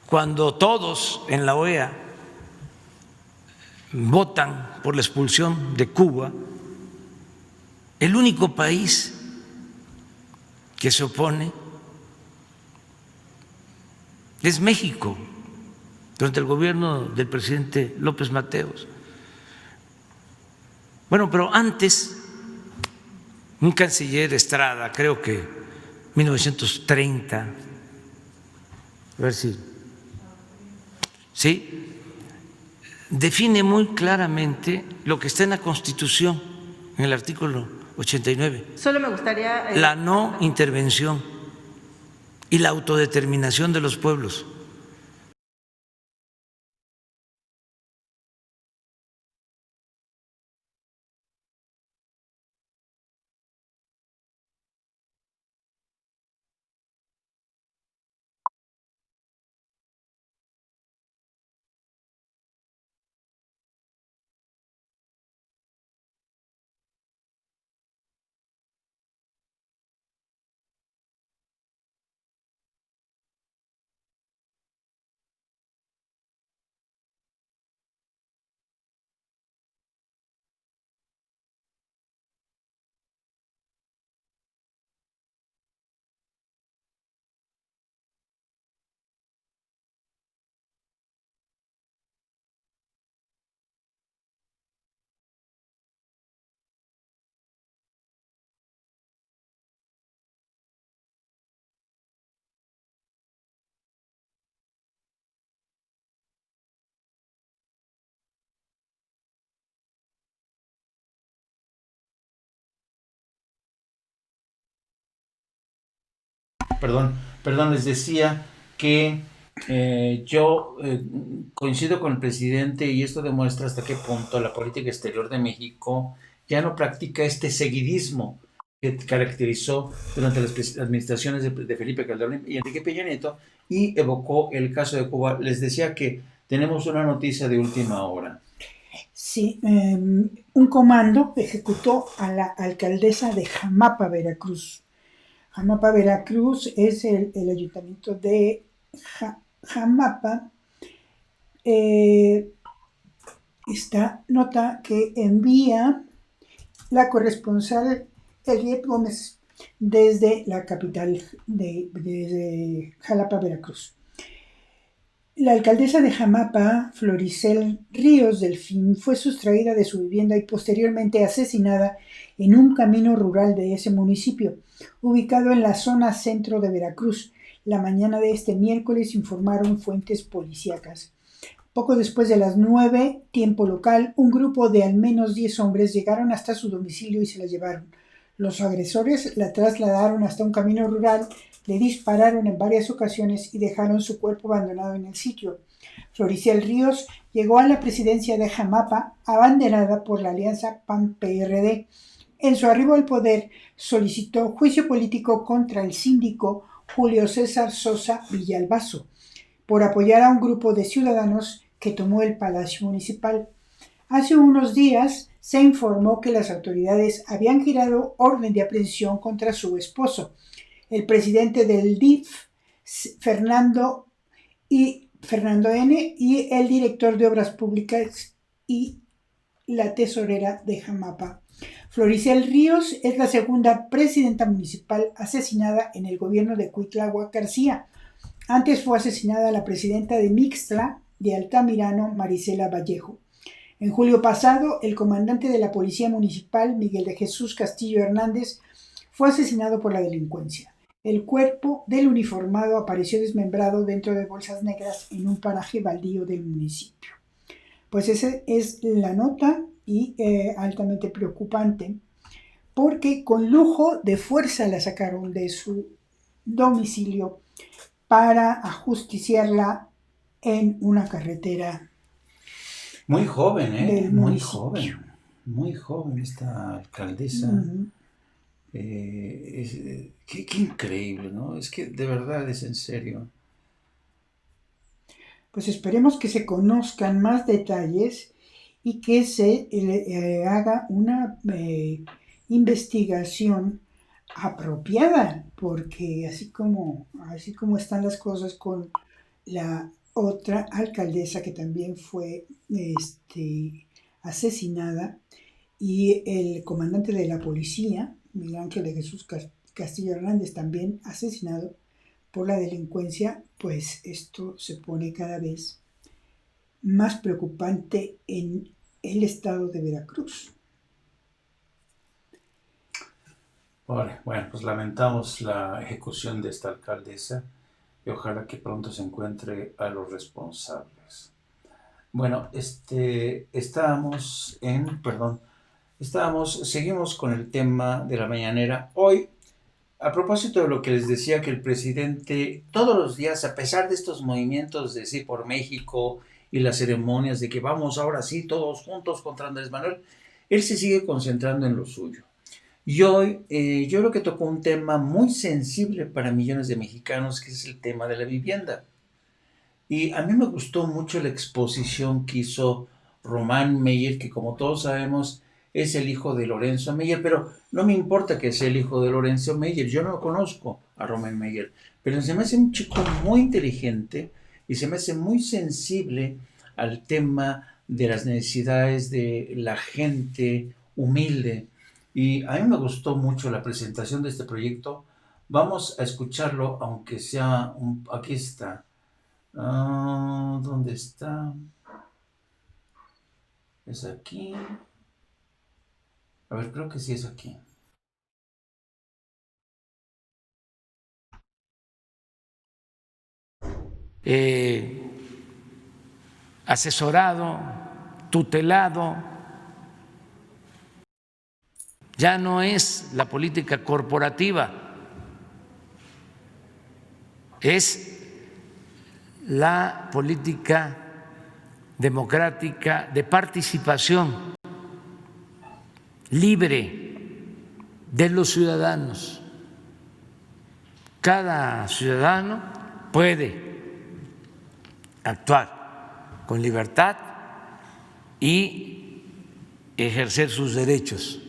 cuando todos en la OEA votan por la expulsión de Cuba, el único país que se opone es México, durante el gobierno del presidente López Mateos. Bueno, pero antes, un canciller Estrada, creo que 1930, a ver si, ¿sí? Define muy claramente lo que está en la Constitución, en el artículo 89. Solo me gustaría… La no intervención y la autodeterminación de los pueblos. Perdón, les decía que yo coincido con el presidente y esto demuestra hasta qué punto la política exterior de México ya no practica este seguidismo que caracterizó durante las administraciones de Felipe Calderón y Enrique Peña Nieto y evocó el caso de Cuba. Les decía que tenemos una noticia de última hora. Sí, un comando ejecutó a la alcaldesa de Jamapa, Veracruz. Jamapa, Veracruz es el ayuntamiento de Jamapa. Esta nota que envía la corresponsal Eliet Gómez desde la capital desde Jalapa, Veracruz. La alcaldesa de Jamapa, Floricel Ríos Delfín, fue sustraída de su vivienda y posteriormente asesinada en un camino rural de ese municipio, ubicado en la zona centro de Veracruz. La mañana de este miércoles informaron fuentes policíacas. Poco después de las 9, tiempo local, un grupo de al menos 10 hombres llegaron hasta su domicilio y se la llevaron. Los agresores la trasladaron hasta un camino rural, le dispararon en varias ocasiones y dejaron su cuerpo abandonado en el sitio. Floricel Ríos llegó a la presidencia de Jamapa abanderada por la alianza PAN-PRD. En su arribo al poder solicitó juicio político contra el síndico Julio César Sosa Villalbazo por apoyar a un grupo de ciudadanos que tomó el Palacio Municipal. Hace unos días se informó que las autoridades habían girado orden de aprehensión contra su esposo, el presidente del DIF, Fernando N., y el director de Obras Públicas y la tesorera de Jamapa. Floricel Ríos es la segunda presidenta municipal asesinada en el gobierno de Cuitláhuac García. Antes fue asesinada la presidenta de Mixtla de Altamirano, Marisela Vallejo. En julio pasado, el comandante de la Policía Municipal, Miguel de Jesús Castillo Hernández, fue asesinado por la delincuencia. El cuerpo del uniformado apareció desmembrado dentro de bolsas negras en un paraje baldío del municipio. Pues esa es la nota y altamente preocupante, porque con lujo de fuerza la sacaron de su domicilio para ajusticiarla en una carretera. Muy joven, del muy municipio. joven, muy joven esta alcaldesa. Uh-huh. Qué increíble, ¿no? Es que de verdad es en serio. Pues esperemos que se conozcan más detalles y que se haga una investigación apropiada, porque así como están las cosas con la otra alcaldesa que también fue asesinada, y el comandante de la policía, Miguel Ángel de Jesús Castillo Hernández, también asesinado, por la delincuencia, pues esto se pone cada vez más preocupante en el estado de Veracruz. Vale, bueno, pues lamentamos la ejecución de esta alcaldesa y ojalá que pronto se encuentre a los responsables. Bueno, seguimos con el tema de la mañanera. Hoy, a propósito de lo que les decía, que el presidente todos los días, a pesar de estos movimientos de Sí por México y las ceremonias de que vamos ahora sí todos juntos contra Andrés Manuel, él se sigue concentrando en lo suyo. Y hoy yo creo que tocó un tema muy sensible para millones de mexicanos, que es el tema de la vivienda. Y a mí me gustó mucho la exposición que hizo Román Meyer, que como todos sabemos es el hijo de Lorenzo Meyer, pero no me importa que sea el hijo de Lorenzo Meyer, yo no conozco a Román Meyer, pero se me hace un chico muy inteligente y se me hace muy sensible al tema de las necesidades de la gente humilde. Y a mí me gustó mucho la presentación de este proyecto. Vamos a escucharlo, aunque sea aquí está. ¿Dónde está? ¿Es aquí? A ver, creo que sí es aquí. Asesorado, tutelado. Ya no es la política corporativa, es la política democrática de participación libre de los ciudadanos. Cada ciudadano puede actuar con libertad y ejercer sus derechos.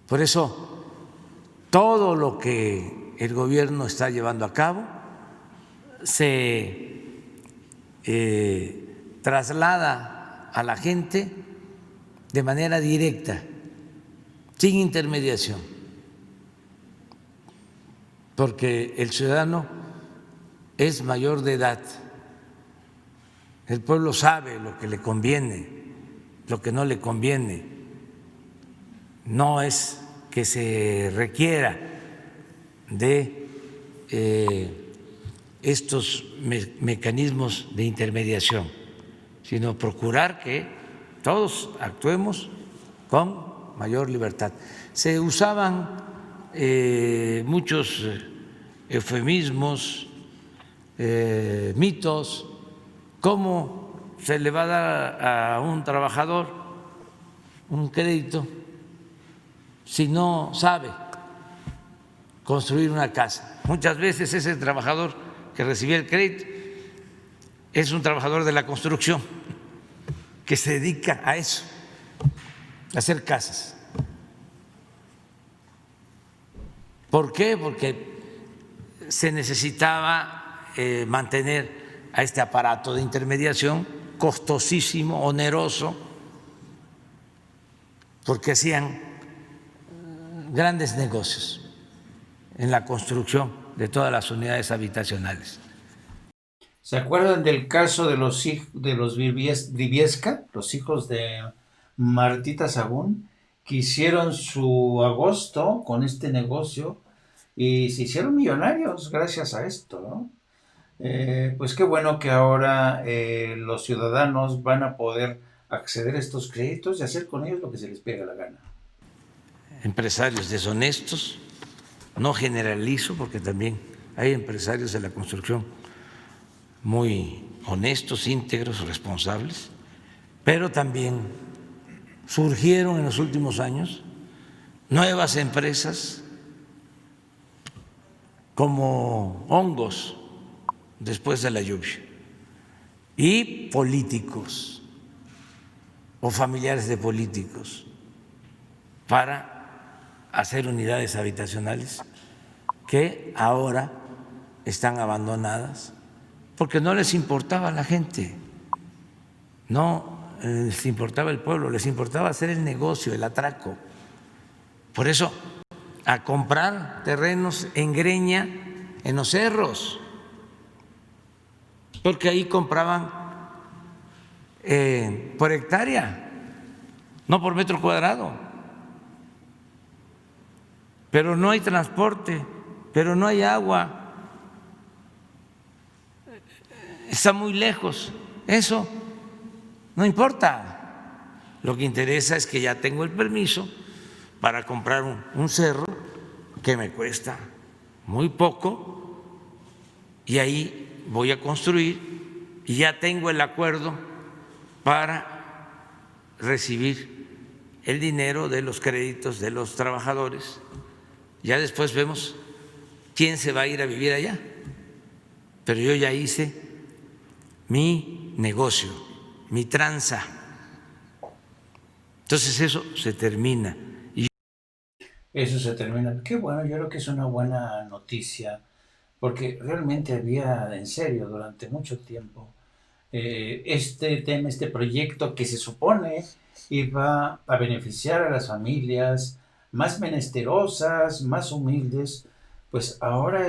Por eso, todo lo que el gobierno está llevando a cabo se traslada a la gente de manera directa, sin intermediación, porque el ciudadano es mayor de edad, el pueblo sabe lo que le conviene, lo que no le conviene. No es que se requiera de estos mecanismos de intermediación, sino procurar que todos actuemos con mayor libertad. Se usaban muchos eufemismos, mitos. ¿Cómo se le va a dar a un trabajador un crédito si no sabe construir una casa? Muchas veces ese trabajador que recibía el crédito es un trabajador de la construcción que se dedica a eso, a hacer casas. ¿Por qué? Porque se necesitaba mantener a este aparato de intermediación costosísimo, oneroso, porque hacían grandes negocios en la construcción de todas las unidades habitacionales. ¿Se acuerdan del caso de los Briviesca, los hijos de Martita Sagún, que hicieron su agosto con este negocio y se hicieron millonarios gracias a esto, ¿no? Pues qué bueno que ahora los ciudadanos van a poder acceder a estos créditos y hacer con ellos lo que se les pega la gana. Empresarios deshonestos, no generalizo porque también hay empresarios de la construcción muy honestos, íntegros, responsables, pero también surgieron en los últimos años nuevas empresas como hongos después de la lluvia, y políticos o familiares de políticos para hacer unidades habitacionales que ahora están abandonadas porque no les importaba a la gente, no les importaba el pueblo, les importaba hacer el negocio, el atraco. Por eso a comprar terrenos en greña en los cerros, porque ahí compraban por hectárea, no por metro cuadrado. Pero no hay transporte, pero no hay agua, está muy lejos. Eso no importa. Lo que interesa es que ya tengo el permiso para comprar un cerro que me cuesta muy poco y ahí voy a construir y ya tengo el acuerdo para recibir el dinero de los créditos de los trabajadores. Ya después vemos quién se va a ir a vivir allá. Pero yo ya hice mi negocio, mi tranza. Entonces eso se termina. Eso se termina. Qué bueno, yo creo que es una buena noticia, porque realmente había, en serio, durante mucho tiempo, este tema, este proyecto que se supone iba a beneficiar a las familias más menesterosas, más humildes, pues ahora va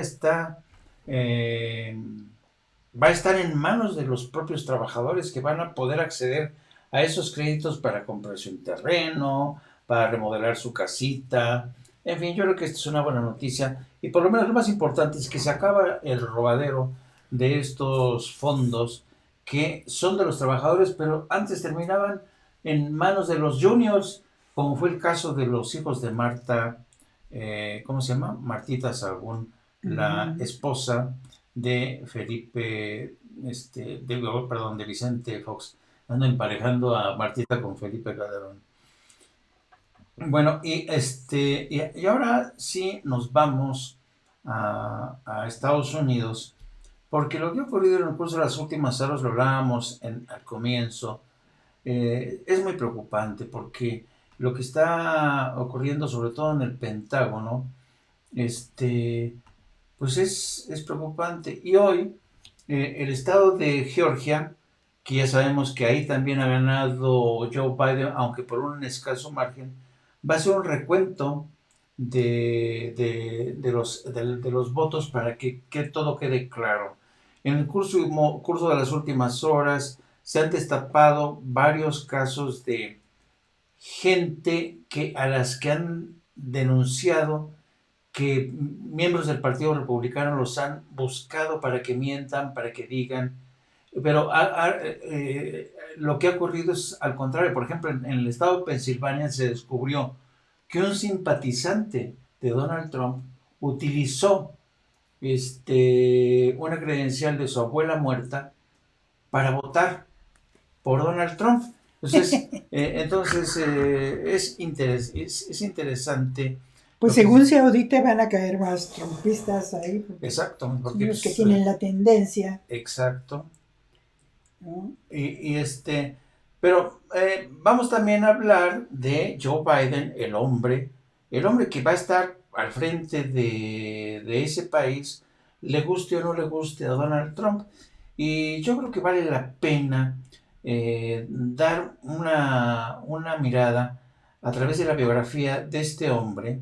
a estar en manos de los propios trabajadores que van a poder acceder a esos créditos para comprarse un terreno, para remodelar su casita. En fin, yo creo que esta es una buena noticia y por lo menos lo más importante es que se acaba el robadero de estos fondos que son de los trabajadores, pero antes terminaban en manos de los juniors, como fue el caso de los hijos de Marta, ¿cómo se llama? Martita Sahagún, la esposa de Felipe, de Vicente Fox. Ando emparejando a Martita con Felipe Calderón. Bueno, y ahora sí nos vamos a Estados Unidos, porque lo que ha ocurrido en el curso de las últimas horas, lo hablábamos al comienzo, es muy preocupante porque lo que está ocurriendo, sobre todo en el Pentágono, pues es preocupante. Y hoy, el estado de Georgia, que ya sabemos que ahí también ha ganado Joe Biden, aunque por un escaso margen, va a hacer un recuento de los votos para que todo quede claro. En el curso de las últimas horas se han destapado varios casos de gente a las que han denunciado que miembros del Partido Republicano los han buscado para que mientan, para que digan, pero lo que ha ocurrido es al contrario. Por ejemplo, en el estado de Pensilvania se descubrió que un simpatizante de Donald Trump utilizó una credencial de su abuela muerta para votar por Donald Trump. Entonces es interesante. Pues según se audite van a caer más trumpistas ahí. Exacto. Porque los que tienen la tendencia. Exacto. ¿No? Pero vamos también a hablar de Joe Biden, el hombre que va a estar al frente de ese país, le guste o no le guste a Donald Trump. Y yo creo que vale la pena dar una mirada a través de la biografía de este hombre,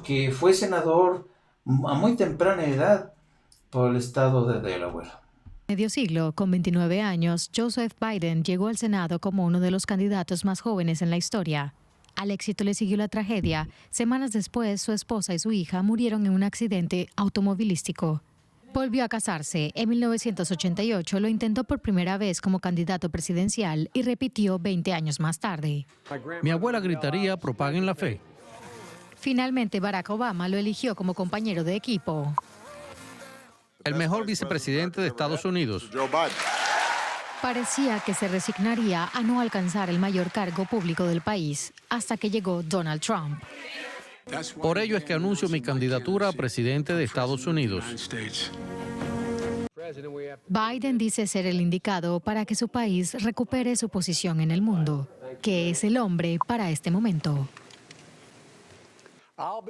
que fue senador a muy temprana edad por el estado de Delaware. Medio siglo, con 29 años, Joseph Biden llegó al Senado como uno de los candidatos más jóvenes en la historia. Al éxito le siguió la tragedia. Semanas después, su esposa y su hija murieron en un accidente automovilístico. Volvió a casarse. En 1988 lo intentó por primera vez como candidato presidencial y repitió 20 años más tarde. Mi abuela gritaría: propaguen la fe. Finalmente, Barack Obama lo eligió como compañero de equipo. El mejor vicepresidente de Estados Unidos. Parecía que se resignaría a no alcanzar el mayor cargo público del país, hasta que llegó Donald Trump. Por ello es que anuncio mi candidatura a presidente de Estados Unidos. Biden dice ser el indicado para que su país recupere su posición en el mundo, que es el hombre para este momento.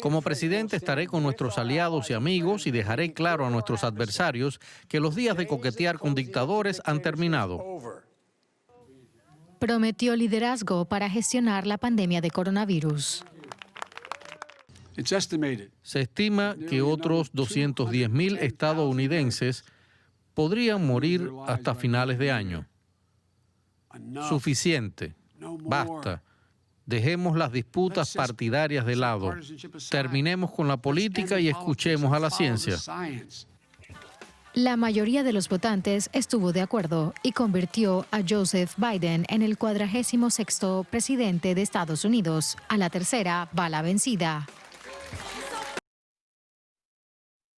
Como presidente estaré con nuestros aliados y amigos y dejaré claro a nuestros adversarios que los días de coquetear con dictadores han terminado. Prometió liderazgo para gestionar la pandemia de coronavirus. Se estima que otros 210.000 estadounidenses podrían morir hasta finales de año. Suficiente. Basta. Dejemos las disputas partidarias de lado. Terminemos con la política y escuchemos a la ciencia. La mayoría de los votantes estuvo de acuerdo y convirtió a Joseph Biden en el 46º presidente de Estados Unidos, a la tercera bala vencida.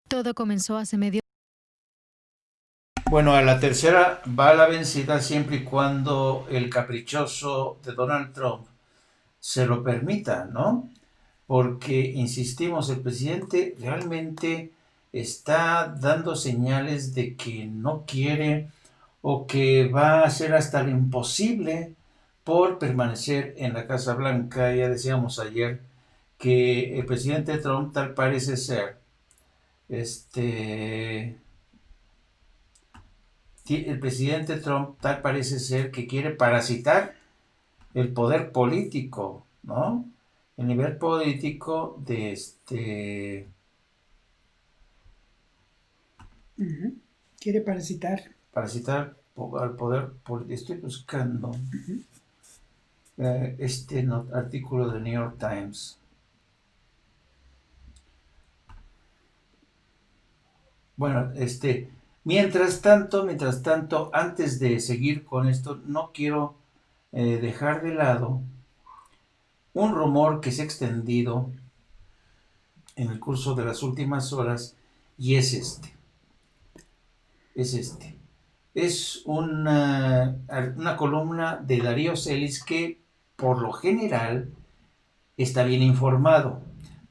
Todo comenzó hace medio. Bueno, a la tercera bala vencida siempre y cuando el caprichoso de Donald Trump se lo permita, ¿no? Porque, insistimos, el presidente realmente está dando señales de que no quiere o que va a hacer hasta lo imposible por permanecer en la Casa Blanca. Ya decíamos ayer que el presidente Trump tal parece ser, el presidente Trump tal parece ser que quiere parasitar el poder político, ¿no? El nivel político de Quiere parasitar. Parasitar al poder político. Estoy buscando artículo de New York Times. Bueno, mientras tanto, antes de seguir con esto, no quiero dejar de lado un rumor que se ha extendido en el curso de las últimas horas, y es este. Es una columna de Darío Celis que, por lo general, está bien informado.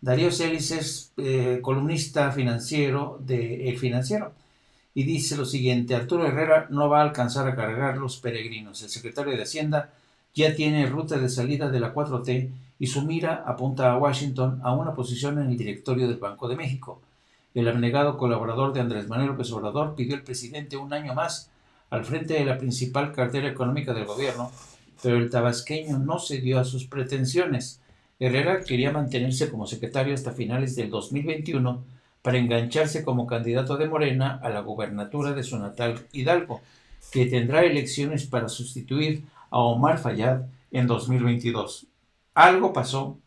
Darío Celis es columnista financiero de El Financiero y dice lo siguiente: Arturo Herrera no va a alcanzar a cargar los peregrinos. El secretario de Hacienda ya tiene ruta de salida de la 4T y su mira apunta a Washington, a una posición en el directorio del Banco de México. El abnegado colaborador de Andrés Manuel López Obrador pidió al presidente un año más al frente de la principal cartera económica del gobierno, pero el tabasqueño no cedió a sus pretensiones. Herrera quería mantenerse como secretario hasta finales del 2021 para engancharse como candidato de Morena a la gubernatura de su natal Hidalgo, que tendrá elecciones para sustituir a Omar Fayad en 2022. Algo pasó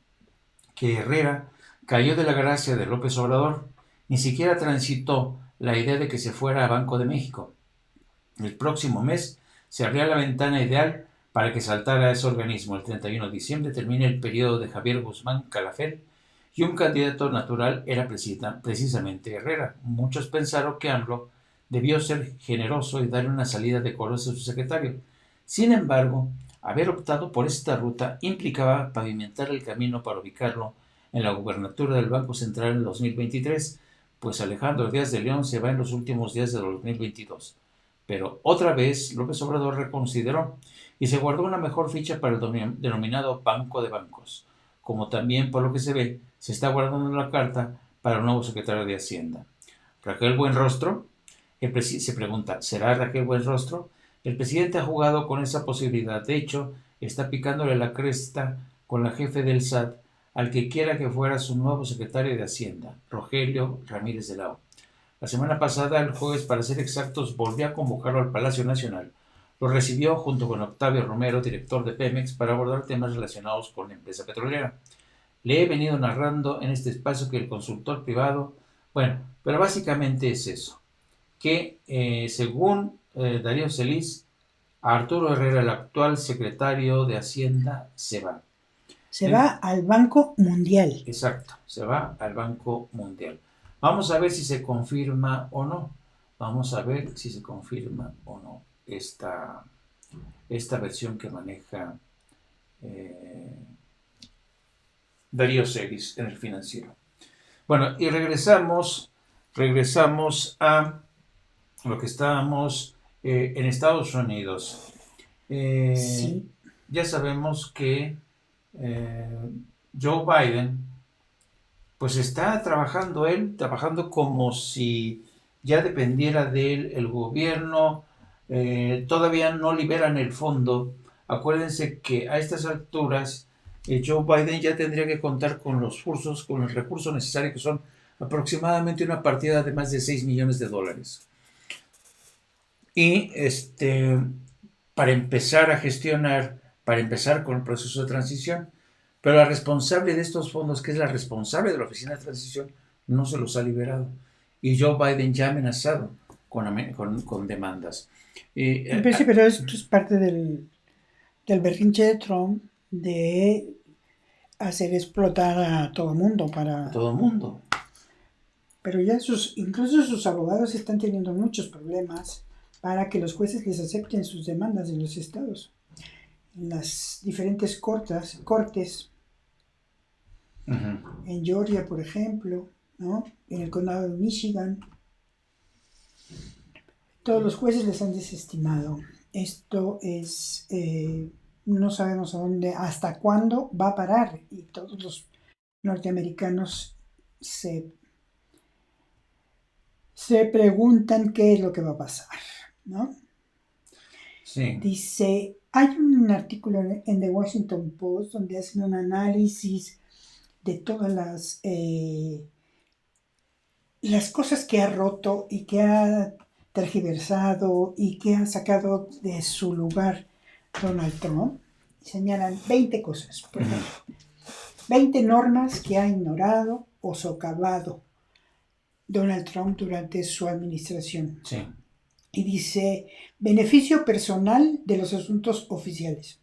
que Herrera cayó de la gracia de López Obrador. Ni siquiera transitó la idea de que se fuera a Banco de México. El próximo mes se abría la ventana ideal para que saltara a ese organismo. El 31 de diciembre termina el periodo de Javier Guzmán Calafel y un candidato natural era precisamente Herrera. Muchos pensaron que AMLO debió ser generoso y darle una salida decorosa a su secretario. Sin embargo, haber optado por esta ruta implicaba pavimentar el camino para ubicarlo en la gubernatura del Banco Central en 2023, pues Alejandro Díaz de León se va en los últimos días de 2022. Pero otra vez López Obrador reconsideró y se guardó una mejor ficha para el denominado Banco de Bancos, como también, por lo que se ve, se está guardando la carta para el nuevo secretario de Hacienda. Raquel Buenrostro, se pregunta, ¿será Raquel Buenrostro? El presidente ha jugado con esa posibilidad. De hecho, está picándole la cresta con la jefe del SAT al que quiera que fuera su nuevo secretario de Hacienda, Rogelio Ramírez de la O. La semana pasada, el jueves para ser exactos, volvió a convocarlo al Palacio Nacional. Lo recibió junto con Octavio Romero, director de Pemex, para abordar temas relacionados con la empresa petrolera. Le he venido narrando en este espacio que el consultor privado, pero básicamente es eso, que según Darío Celis, Arturo Herrera, el actual secretario de Hacienda, se va. Se va al Banco Mundial. Exacto, se va al Banco Mundial. Vamos a ver si se confirma o no. Esta versión que maneja Darío Celis en El Financiero. Bueno, y regresamos a lo que estábamos en Estados Unidos. Sí. Ya sabemos que Joe Biden pues está trabajando como si ya dependiera de él el gobierno. Todavía no liberan el fondo. Acuérdense que a estas alturas Joe Biden ya tendría que contar con con el recurso necesario, que son aproximadamente una partida de más de $6 millones. Y para empezar a gestionar, para empezar con el proceso de transición. Pero la responsable de estos fondos, que es la responsable de la Oficina de Transición, no se los ha liberado. Y Joe Biden ya ha amenazado con demandas. Pues sí, pero esto es parte del berrinche de Trump de hacer explotar a todo el mundo A todo el mundo. Pero ya incluso sus abogados están teniendo muchos problemas para que los jueces les acepten sus demandas en los estados. En las diferentes cortes, en Georgia, por ejemplo, ¿no? En el condado de Michigan, todos los jueces les han desestimado. Esto es, no sabemos hasta cuándo va a parar, y todos los norteamericanos se preguntan qué es lo que va a pasar, ¿no? Sí. Dice, hay un artículo en The Washington Post donde hacen un análisis de todas las cosas que ha roto y que ha tergiversado y que ha sacado de su lugar Donald Trump. Señalan 20 cosas, por ejemplo. 20 normas que ha ignorado o socavado Donald Trump durante su administración. Sí. Y dice, beneficio personal de los asuntos oficiales.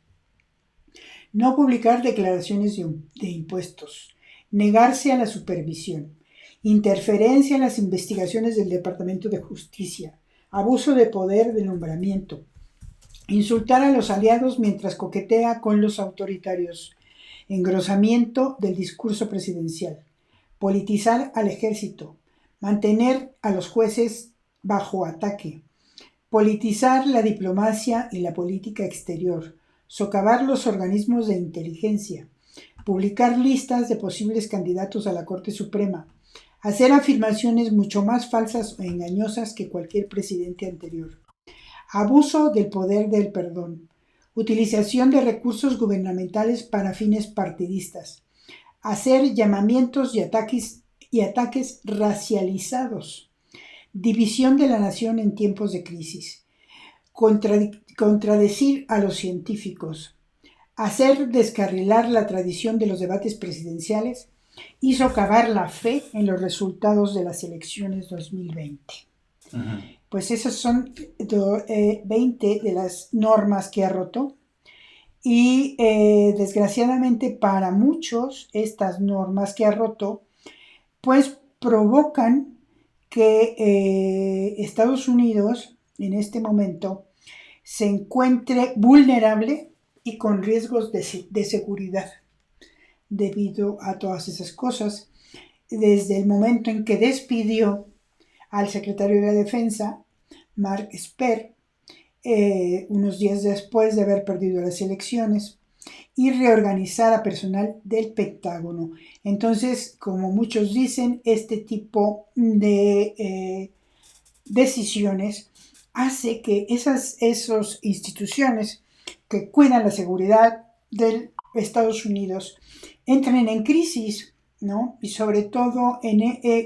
No publicar declaraciones de impuestos. Negarse a la supervisión. Interferencia en las investigaciones del Departamento de Justicia. Abuso de poder de nombramiento. Insultar a los aliados mientras coquetea con los autoritarios. Engrosamiento del discurso presidencial. Politizar al ejército. Mantener a los jueces bajo ataque. Politizar la diplomacia y la política exterior. Socavar los organismos de inteligencia. Publicar listas de posibles candidatos a la Corte Suprema. Hacer afirmaciones mucho más falsas o engañosas que cualquier presidente anterior. Abuso del poder del perdón. Utilización de recursos gubernamentales para fines partidistas. Hacer llamamientos y ataques racializados. División de la nación en tiempos de crisis. Contradecir a los científicos. Hacer descarrilar la tradición de los debates presidenciales y socavar la fe en los resultados de las elecciones 2020. Pues esas son 20 de las normas que ha roto. Y desgraciadamente para muchos, estas normas que ha roto, pues provocan que Estados Unidos en este momento se encuentre vulnerable y con riesgos de seguridad debido a todas esas cosas. Desde el momento en que despidió al secretario de la Defensa, Mark Esper, unos días después de haber perdido las elecciones, y reorganizar a personal del Pentágono. Entonces, como muchos dicen, este tipo de decisiones hace que esas instituciones que cuidan la seguridad de Estados Unidos entren en crisis, ¿no? Y sobre todo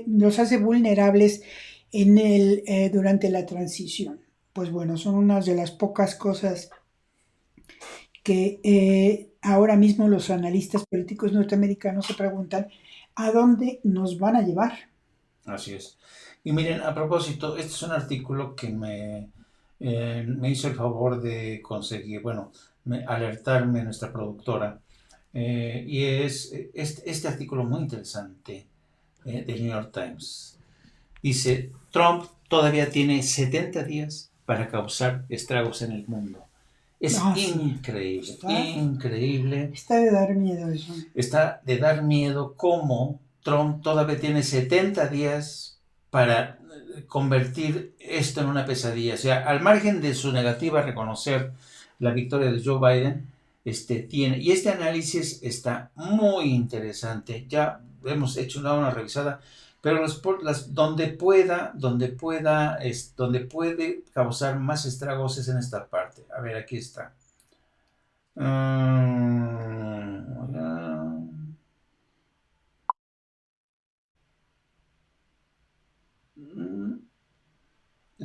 los hace vulnerables durante la transición. Pues bueno, son unas de las pocas cosas que ahora mismo los analistas políticos norteamericanos se preguntan ¿a dónde nos van a llevar? Así es. Y miren, a propósito, este es un artículo que me hizo el favor de conseguir, alertarme nuestra productora, y es este artículo muy interesante del New York Times. Dice, Trump todavía tiene 70 días para causar estragos en el mundo. Es increíble, increíble. Está de dar miedo eso. Está de dar miedo cómo Trump todavía tiene 70 días para convertir esto en una pesadilla. O sea, al margen de su negativa a reconocer la victoria de Joe Biden, y este análisis está muy interesante. Ya hemos hecho una revisada, pero donde puede causar más estragos es en esta parte. A ver, aquí está.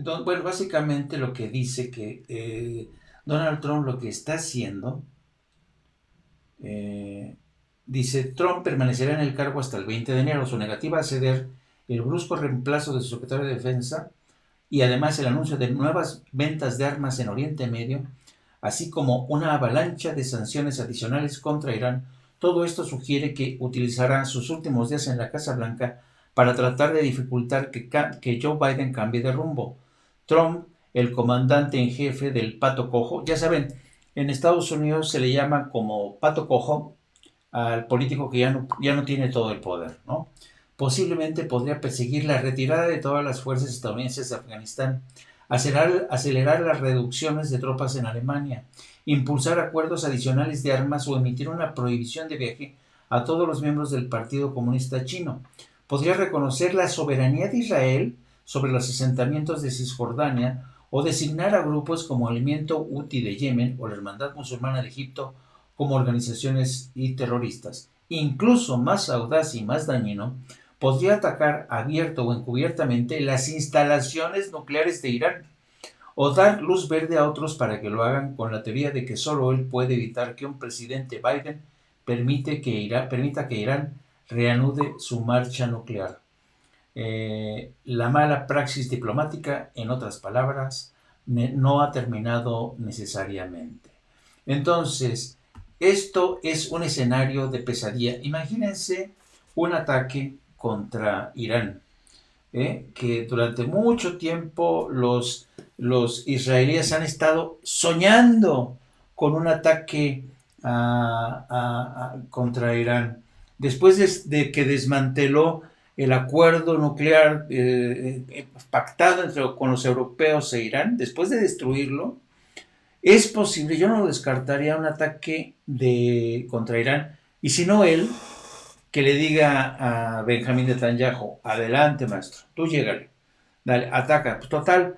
Entonces, bueno, básicamente lo que dice que Donald Trump lo que está haciendo, dice, Trump permanecerá en el cargo hasta el 20 de enero. Su negativa a ceder, el brusco reemplazo de su secretario de Defensa y además el anuncio de nuevas ventas de armas en Oriente Medio, así como una avalancha de sanciones adicionales contra Irán. Todo esto sugiere que utilizará sus últimos días en la Casa Blanca para tratar de dificultar que Joe Biden cambie de rumbo. Trump, el comandante en jefe del pato cojo, ya saben, en Estados Unidos se le llama como pato cojo al político que ya no tiene todo el poder, ¿no? Posiblemente podría perseguir la retirada de todas las fuerzas estadounidenses de Afganistán, acelerar las reducciones de tropas en Alemania, impulsar acuerdos adicionales de armas o emitir una prohibición de viaje a todos los miembros del Partido Comunista Chino. Podría reconocer la soberanía de Israel sobre los asentamientos de Cisjordania o designar a grupos como el Movimiento Houthi de Yemen o la Hermandad Musulmana de Egipto como organizaciones y terroristas. Incluso más audaz y más dañino, podría atacar abierto o encubiertamente las instalaciones nucleares de Irán o dar luz verde a otros para que lo hagan con la teoría de que solo él puede evitar que un presidente Biden permita que Irán reanude su marcha nuclear. La mala praxis diplomática, en otras palabras, no ha terminado necesariamente. Entonces, esto es un escenario de pesadilla. Imagínense un ataque contra Irán, que durante mucho tiempo los israelíes han estado soñando con un ataque contra Irán. Después de que desmanteló el acuerdo nuclear pactado con los europeos e Irán, después de destruirlo, es posible, yo no descartaría un ataque contra Irán, y si no él, que le diga a Benjamín Netanyahu, adelante maestro, tú llégale, dale, ataca, pues total,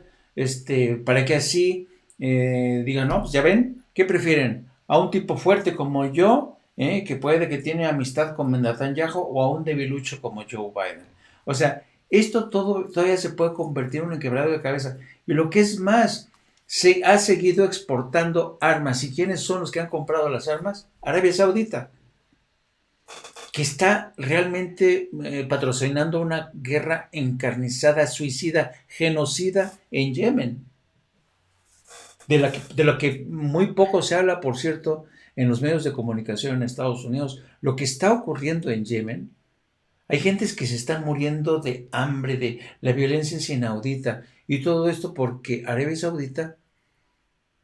para que así digan, no, pues ya ven, ¿qué prefieren? ¿A un tipo fuerte como yo, que puede que tiene amistad con Netanyahu, o a un debilucho como Joe Biden? O sea, esto todavía se puede convertir en un quebrado de cabeza, y lo que es más, se ha seguido exportando armas. ¿Y quiénes son los que han comprado las armas? Arabia Saudita, que está realmente patrocinando una guerra encarnizada, suicida, genocida en Yemen, de lo que muy poco se habla, por cierto, en los medios de comunicación en Estados Unidos. Lo que está ocurriendo en Yemen, hay gentes que se están muriendo de hambre, de la violencia es inaudita, y todo esto porque Arabia Saudita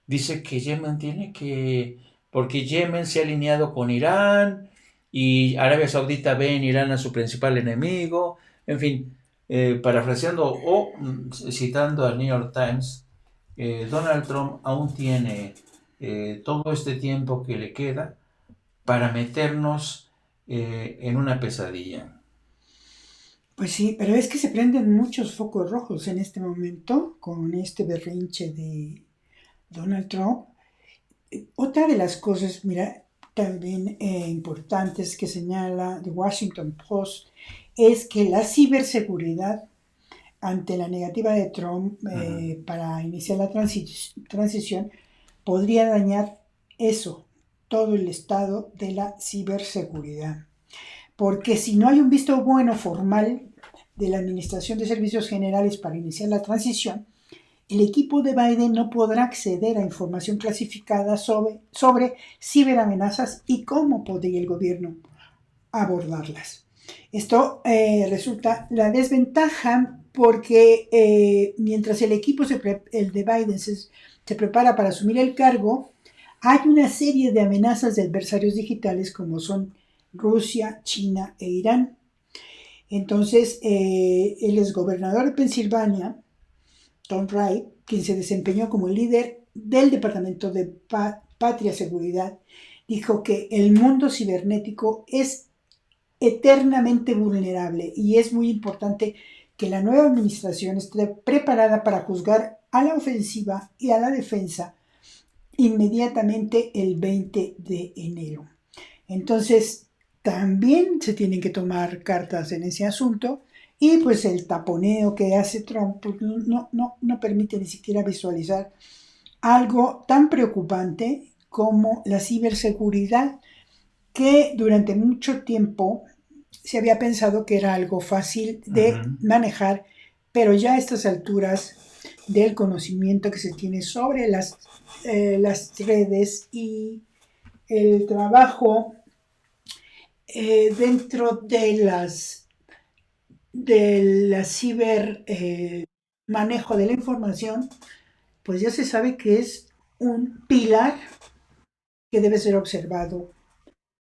dice que porque Yemen se ha alineado con Irán, y Arabia Saudita ve en Irán a su principal enemigo. En fin, parafraseando o citando al New York Times, Donald Trump aún tiene todo este tiempo que le queda para meternos en una pesadilla. Pues sí, pero es que se prenden muchos focos rojos en este momento con este berrinche de Donald Trump. Otra de las cosas, mira, también importantes que señala The Washington Post es que la ciberseguridad, ante la negativa de Trump para iniciar la transición, podría dañar todo el estado de la ciberseguridad. Porque si no hay un visto bueno formal de la Administración de Servicios Generales para iniciar la transición, el equipo de Biden no podrá acceder a información clasificada sobre ciberamenazas y cómo podría el gobierno abordarlas. Esto resulta la desventaja porque mientras el equipo el de Biden se prepara para asumir el cargo, hay una serie de amenazas de adversarios digitales como son Rusia, China e Irán. Entonces, el exgobernador de Pensilvania, Tom Wright, quien se desempeñó como líder del Departamento de Patria Seguridad, dijo que el mundo cibernético es eternamente vulnerable y es muy importante que la nueva administración esté preparada para juzgar a la ofensiva y a la defensa inmediatamente el 20 de enero. Entonces, también se tienen que tomar cartas en ese asunto Y pues el taponeo que hace Trump pues, no permite ni siquiera visualizar algo tan preocupante como la ciberseguridad, que durante mucho tiempo se había pensado que era algo fácil de manejar, pero ya a estas alturas del conocimiento que se tiene sobre las redes y el trabajo dentro de la ciber manejo de la información, pues ya se sabe que es un pilar que debe ser observado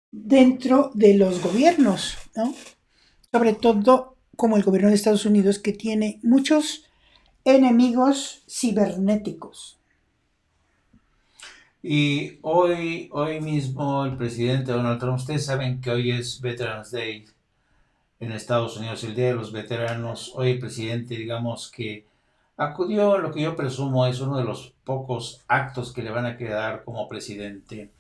dentro de los gobiernos, ¿no? Sobre todo como el gobierno de Estados Unidos, que tiene muchos enemigos cibernéticos. Y hoy mismo el presidente Donald Trump, ustedes saben que hoy es Veterans Day en Estados Unidos, el Día de los Veteranos. Hoy el presidente, digamos que acudió a lo que yo presumo es uno de los pocos actos que le van a quedar como presidente.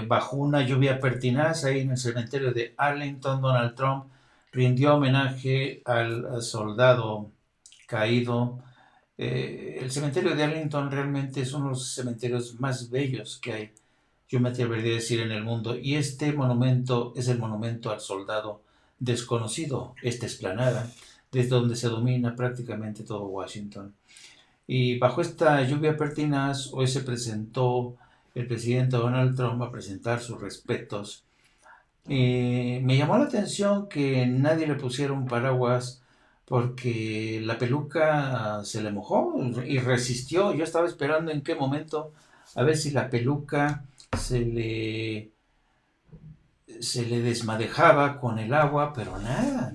Bajo una lluvia pertinaz ahí en el cementerio de Arlington, Donald Trump rindió homenaje al soldado caído. El cementerio de Arlington realmente es uno de los cementerios más bellos que hay, yo me atrevería a decir, en el mundo. Y este monumento es el monumento al soldado desconocido, esta explanada, desde donde se domina prácticamente todo Washington. Y bajo esta lluvia pertinaz, hoy se presentó el presidente Donald Trump a presentar sus respetos. Me llamó la atención que nadie le pusiera un paraguas porque la peluca se le mojó y resistió. Yo estaba esperando en qué momento a ver si la peluca se le desmadejaba con el agua, pero nada,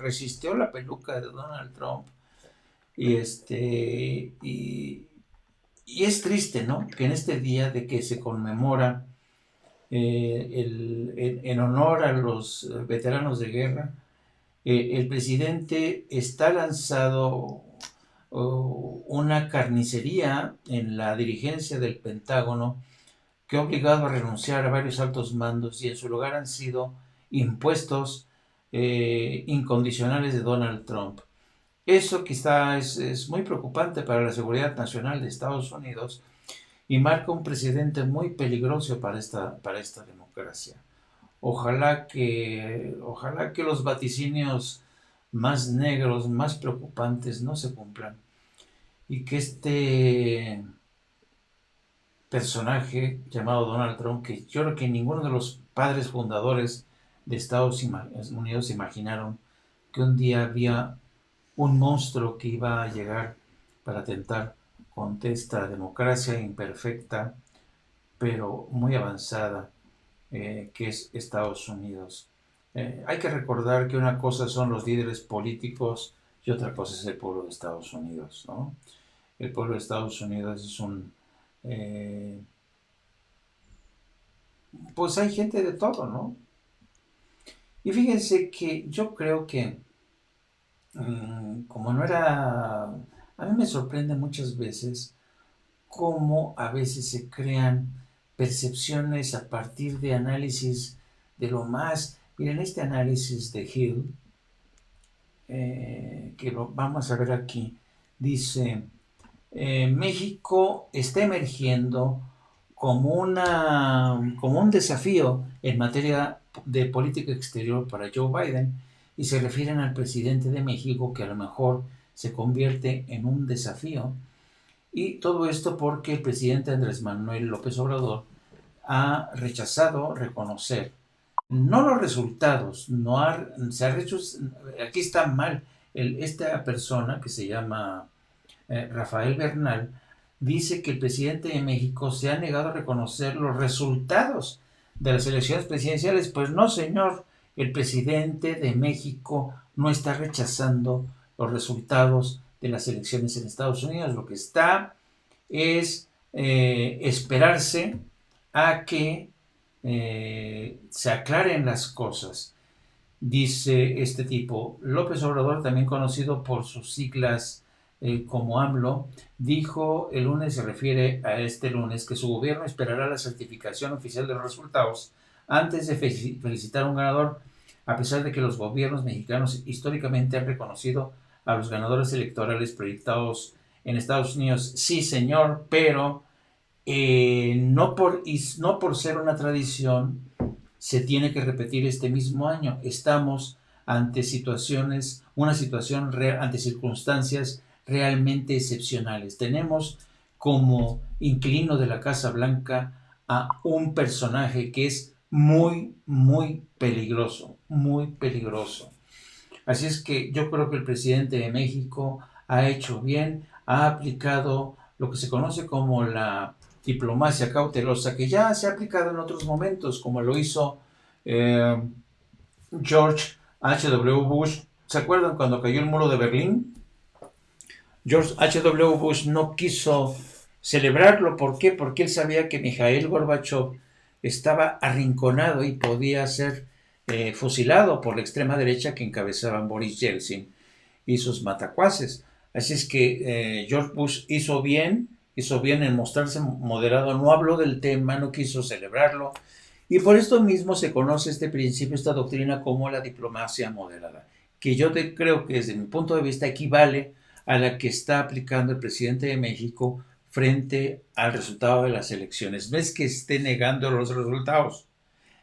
resistió la peluca de Donald Trump. Y es triste, ¿no? Que en este día de que se conmemora en honor a los veteranos de guerra, el presidente está lanzado una carnicería en la dirigencia del Pentágono que ha obligado a renunciar a varios altos mandos y en su lugar han sido impuestos incondicionales de Donald Trump. Eso quizá es muy preocupante para la seguridad nacional de Estados Unidos y marca un precedente muy peligroso para esta democracia. Ojalá que los vaticinios más negros, más preocupantes no se cumplan y que este personaje llamado Donald Trump, que yo creo que ninguno de los padres fundadores de Estados Unidos imaginaron que un día había un monstruo que iba a llegar para atentar contra esta democracia imperfecta, pero muy avanzada, que es Estados Unidos. Hay que recordar que una cosa son los líderes políticos y otra cosa es el pueblo de Estados Unidos, ¿no? El pueblo de Estados Unidos es pues hay gente de todo, ¿no? Y fíjense que yo creo que como no era... A mí me sorprende muchas veces cómo a veces se crean percepciones a partir de análisis de lo más... Miren, este análisis de Hill, que lo vamos a ver aquí, dice, México está emergiendo como un desafío en materia de política exterior para Joe Biden, y se refieren al presidente de México que a lo mejor se convierte en un desafío. Y todo esto porque el presidente Andrés Manuel López Obrador ha rechazado reconocer no los resultados, aquí está mal, esta persona que se llama Rafael Bernal, dice que el presidente de México se ha negado a reconocer los resultados de las elecciones presidenciales. Pues no, señor, el presidente de México no está rechazando los resultados de las elecciones en Estados Unidos. Lo que está es esperarse a que se aclaren las cosas. Dice este tipo, López Obrador, también conocido por sus siglas como AMLO, dijo el lunes, se refiere a este lunes, que su gobierno esperará la certificación oficial de los resultados antes de felicitar a un ganador. a pesar de que los gobiernos mexicanos históricamente han reconocido a los ganadores electorales proyectados en Estados Unidos. Sí, señor, pero no por ser una tradición se tiene que repetir este mismo año. Estamos ante ante circunstancias realmente excepcionales. Tenemos como inquilino de la Casa Blanca a un personaje que es muy, muy peligroso, muy peligroso. Así es que yo creo que el presidente de México ha hecho bien, ha aplicado lo que se conoce como la diplomacia cautelosa, que ya se ha aplicado en otros momentos, como lo hizo George H.W. Bush. ¿Se acuerdan cuando cayó el muro de Berlín? George H.W. Bush no quiso celebrarlo. ¿Por qué? Porque él sabía que Mikhail Gorbachev estaba arrinconado y podía ser fusilado por la extrema derecha que encabezaban Boris Yeltsin y sus matacuaces. Así es que George Bush hizo bien en mostrarse moderado, no habló del tema, no quiso celebrarlo, y por esto mismo se conoce este principio, esta doctrina como la diplomacia moderada, que yo creo que desde mi punto de vista equivale a la que está aplicando el presidente de México frente al resultado de las elecciones. No es que esté negando los resultados,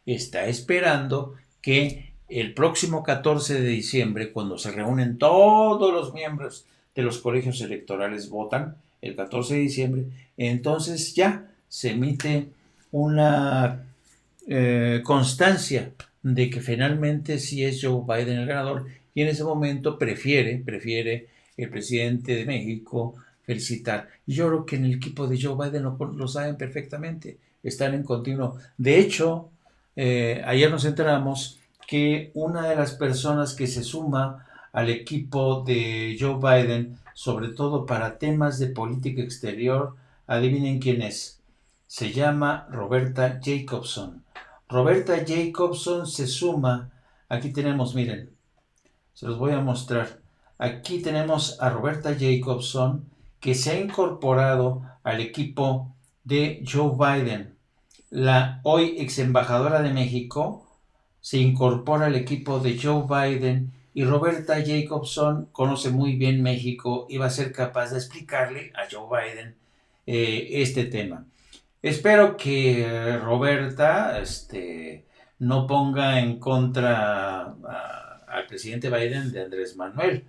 está esperando que el próximo 14 de diciembre, cuando se reúnen todos los miembros de los colegios electorales, votan el 14 de diciembre, entonces ya se emite una constancia de que finalmente sí es Joe Biden el ganador, y en ese momento prefiere el presidente de México felicitar. Yo creo que en el equipo de Joe Biden lo saben perfectamente, están en continuo. De hecho, ayer nos enteramos que una de las personas que se suma al equipo de Joe Biden, sobre todo para temas de política exterior, adivinen quién es. Se llama Roberta Jacobson. Roberta Jacobson se suma. Aquí tenemos, miren, se los voy a mostrar. Aquí tenemos a Roberta Jacobson, que se ha incorporado al equipo de Joe Biden. La hoy ex embajadora de México se incorpora al equipo de Joe Biden, y Roberta Jacobson conoce muy bien México y va a ser capaz de explicarle a Joe Biden este tema. Espero que Roberta no ponga en contra al presidente Biden de Andrés Manuel.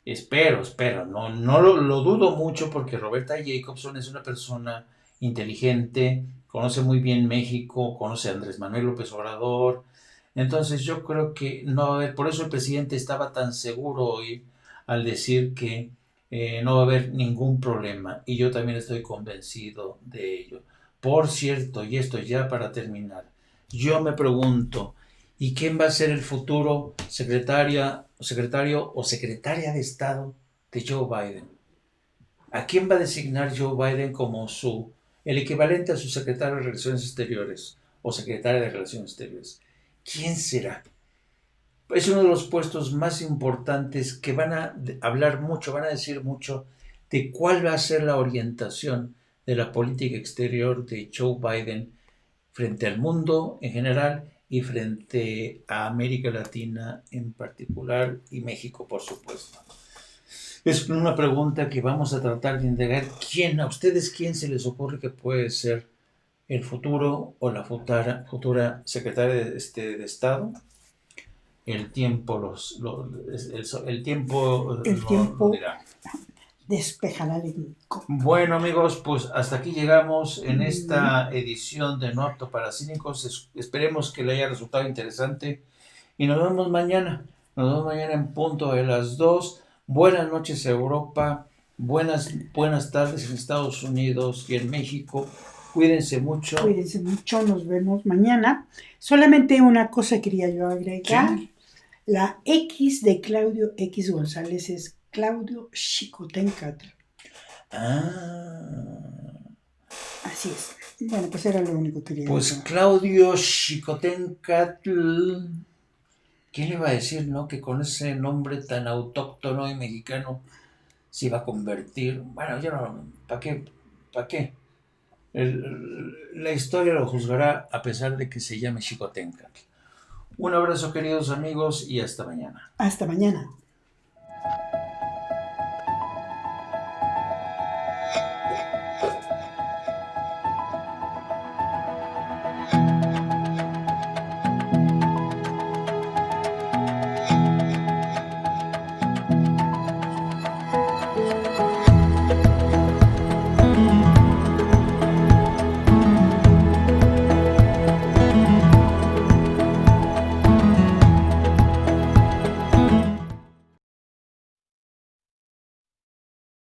Espero, no lo dudo mucho, porque Roberta Jacobson es una persona inteligente, conoce muy bien México, conoce a Andrés Manuel López Obrador. Entonces yo creo que no va a haber, por eso el presidente estaba tan seguro hoy al decir que no va a haber ningún problema, y yo también estoy convencido de ello. Por cierto, y esto ya para terminar, yo me pregunto, ¿y quién va a ser el futuro secretario o secretaria de Estado de Joe Biden? ¿A quién va a designar Joe Biden como el equivalente a su secretario de Relaciones Exteriores o secretaria de Relaciones Exteriores? ¿Quién será? Es uno de los puestos más importantes que van a hablar mucho, van a decir mucho de cuál va a ser la orientación de la política exterior de Joe Biden frente al mundo en general y frente a América Latina en particular, y México, por supuesto. Es una pregunta que vamos a tratar de indagar. ¿A ustedes quién se les ocurre que puede ser el futuro o la futura secretaria de Estado? El tiempo el tiempo lo dirá. Despejará el enemigo. Bueno, amigos, pues hasta aquí llegamos en esta edición de No Apto para Cínicos. Esperemos que le haya resultado interesante y nos vemos mañana. Nos vemos mañana en punto de las 2. Buenas noches, Europa. Buenas tardes en Estados Unidos y en México. Cuídense mucho. Cuídense mucho, nos vemos mañana. Solamente una cosa quería yo agregar. ¿Sí? La X de Claudio X González es Claudio Xicoténcatl. Así es. Bueno, pues era lo único que quería Pues decir. Claudio Xicoténcatl. ¿Quién le iba a decir, no? Que con ese nombre tan autóctono y mexicano se iba a convertir. Bueno, ya no. ¿Para qué? La historia lo juzgará a pesar de que se llame Xicoténcatl. Un abrazo, queridos amigos, y hasta mañana. Hasta mañana.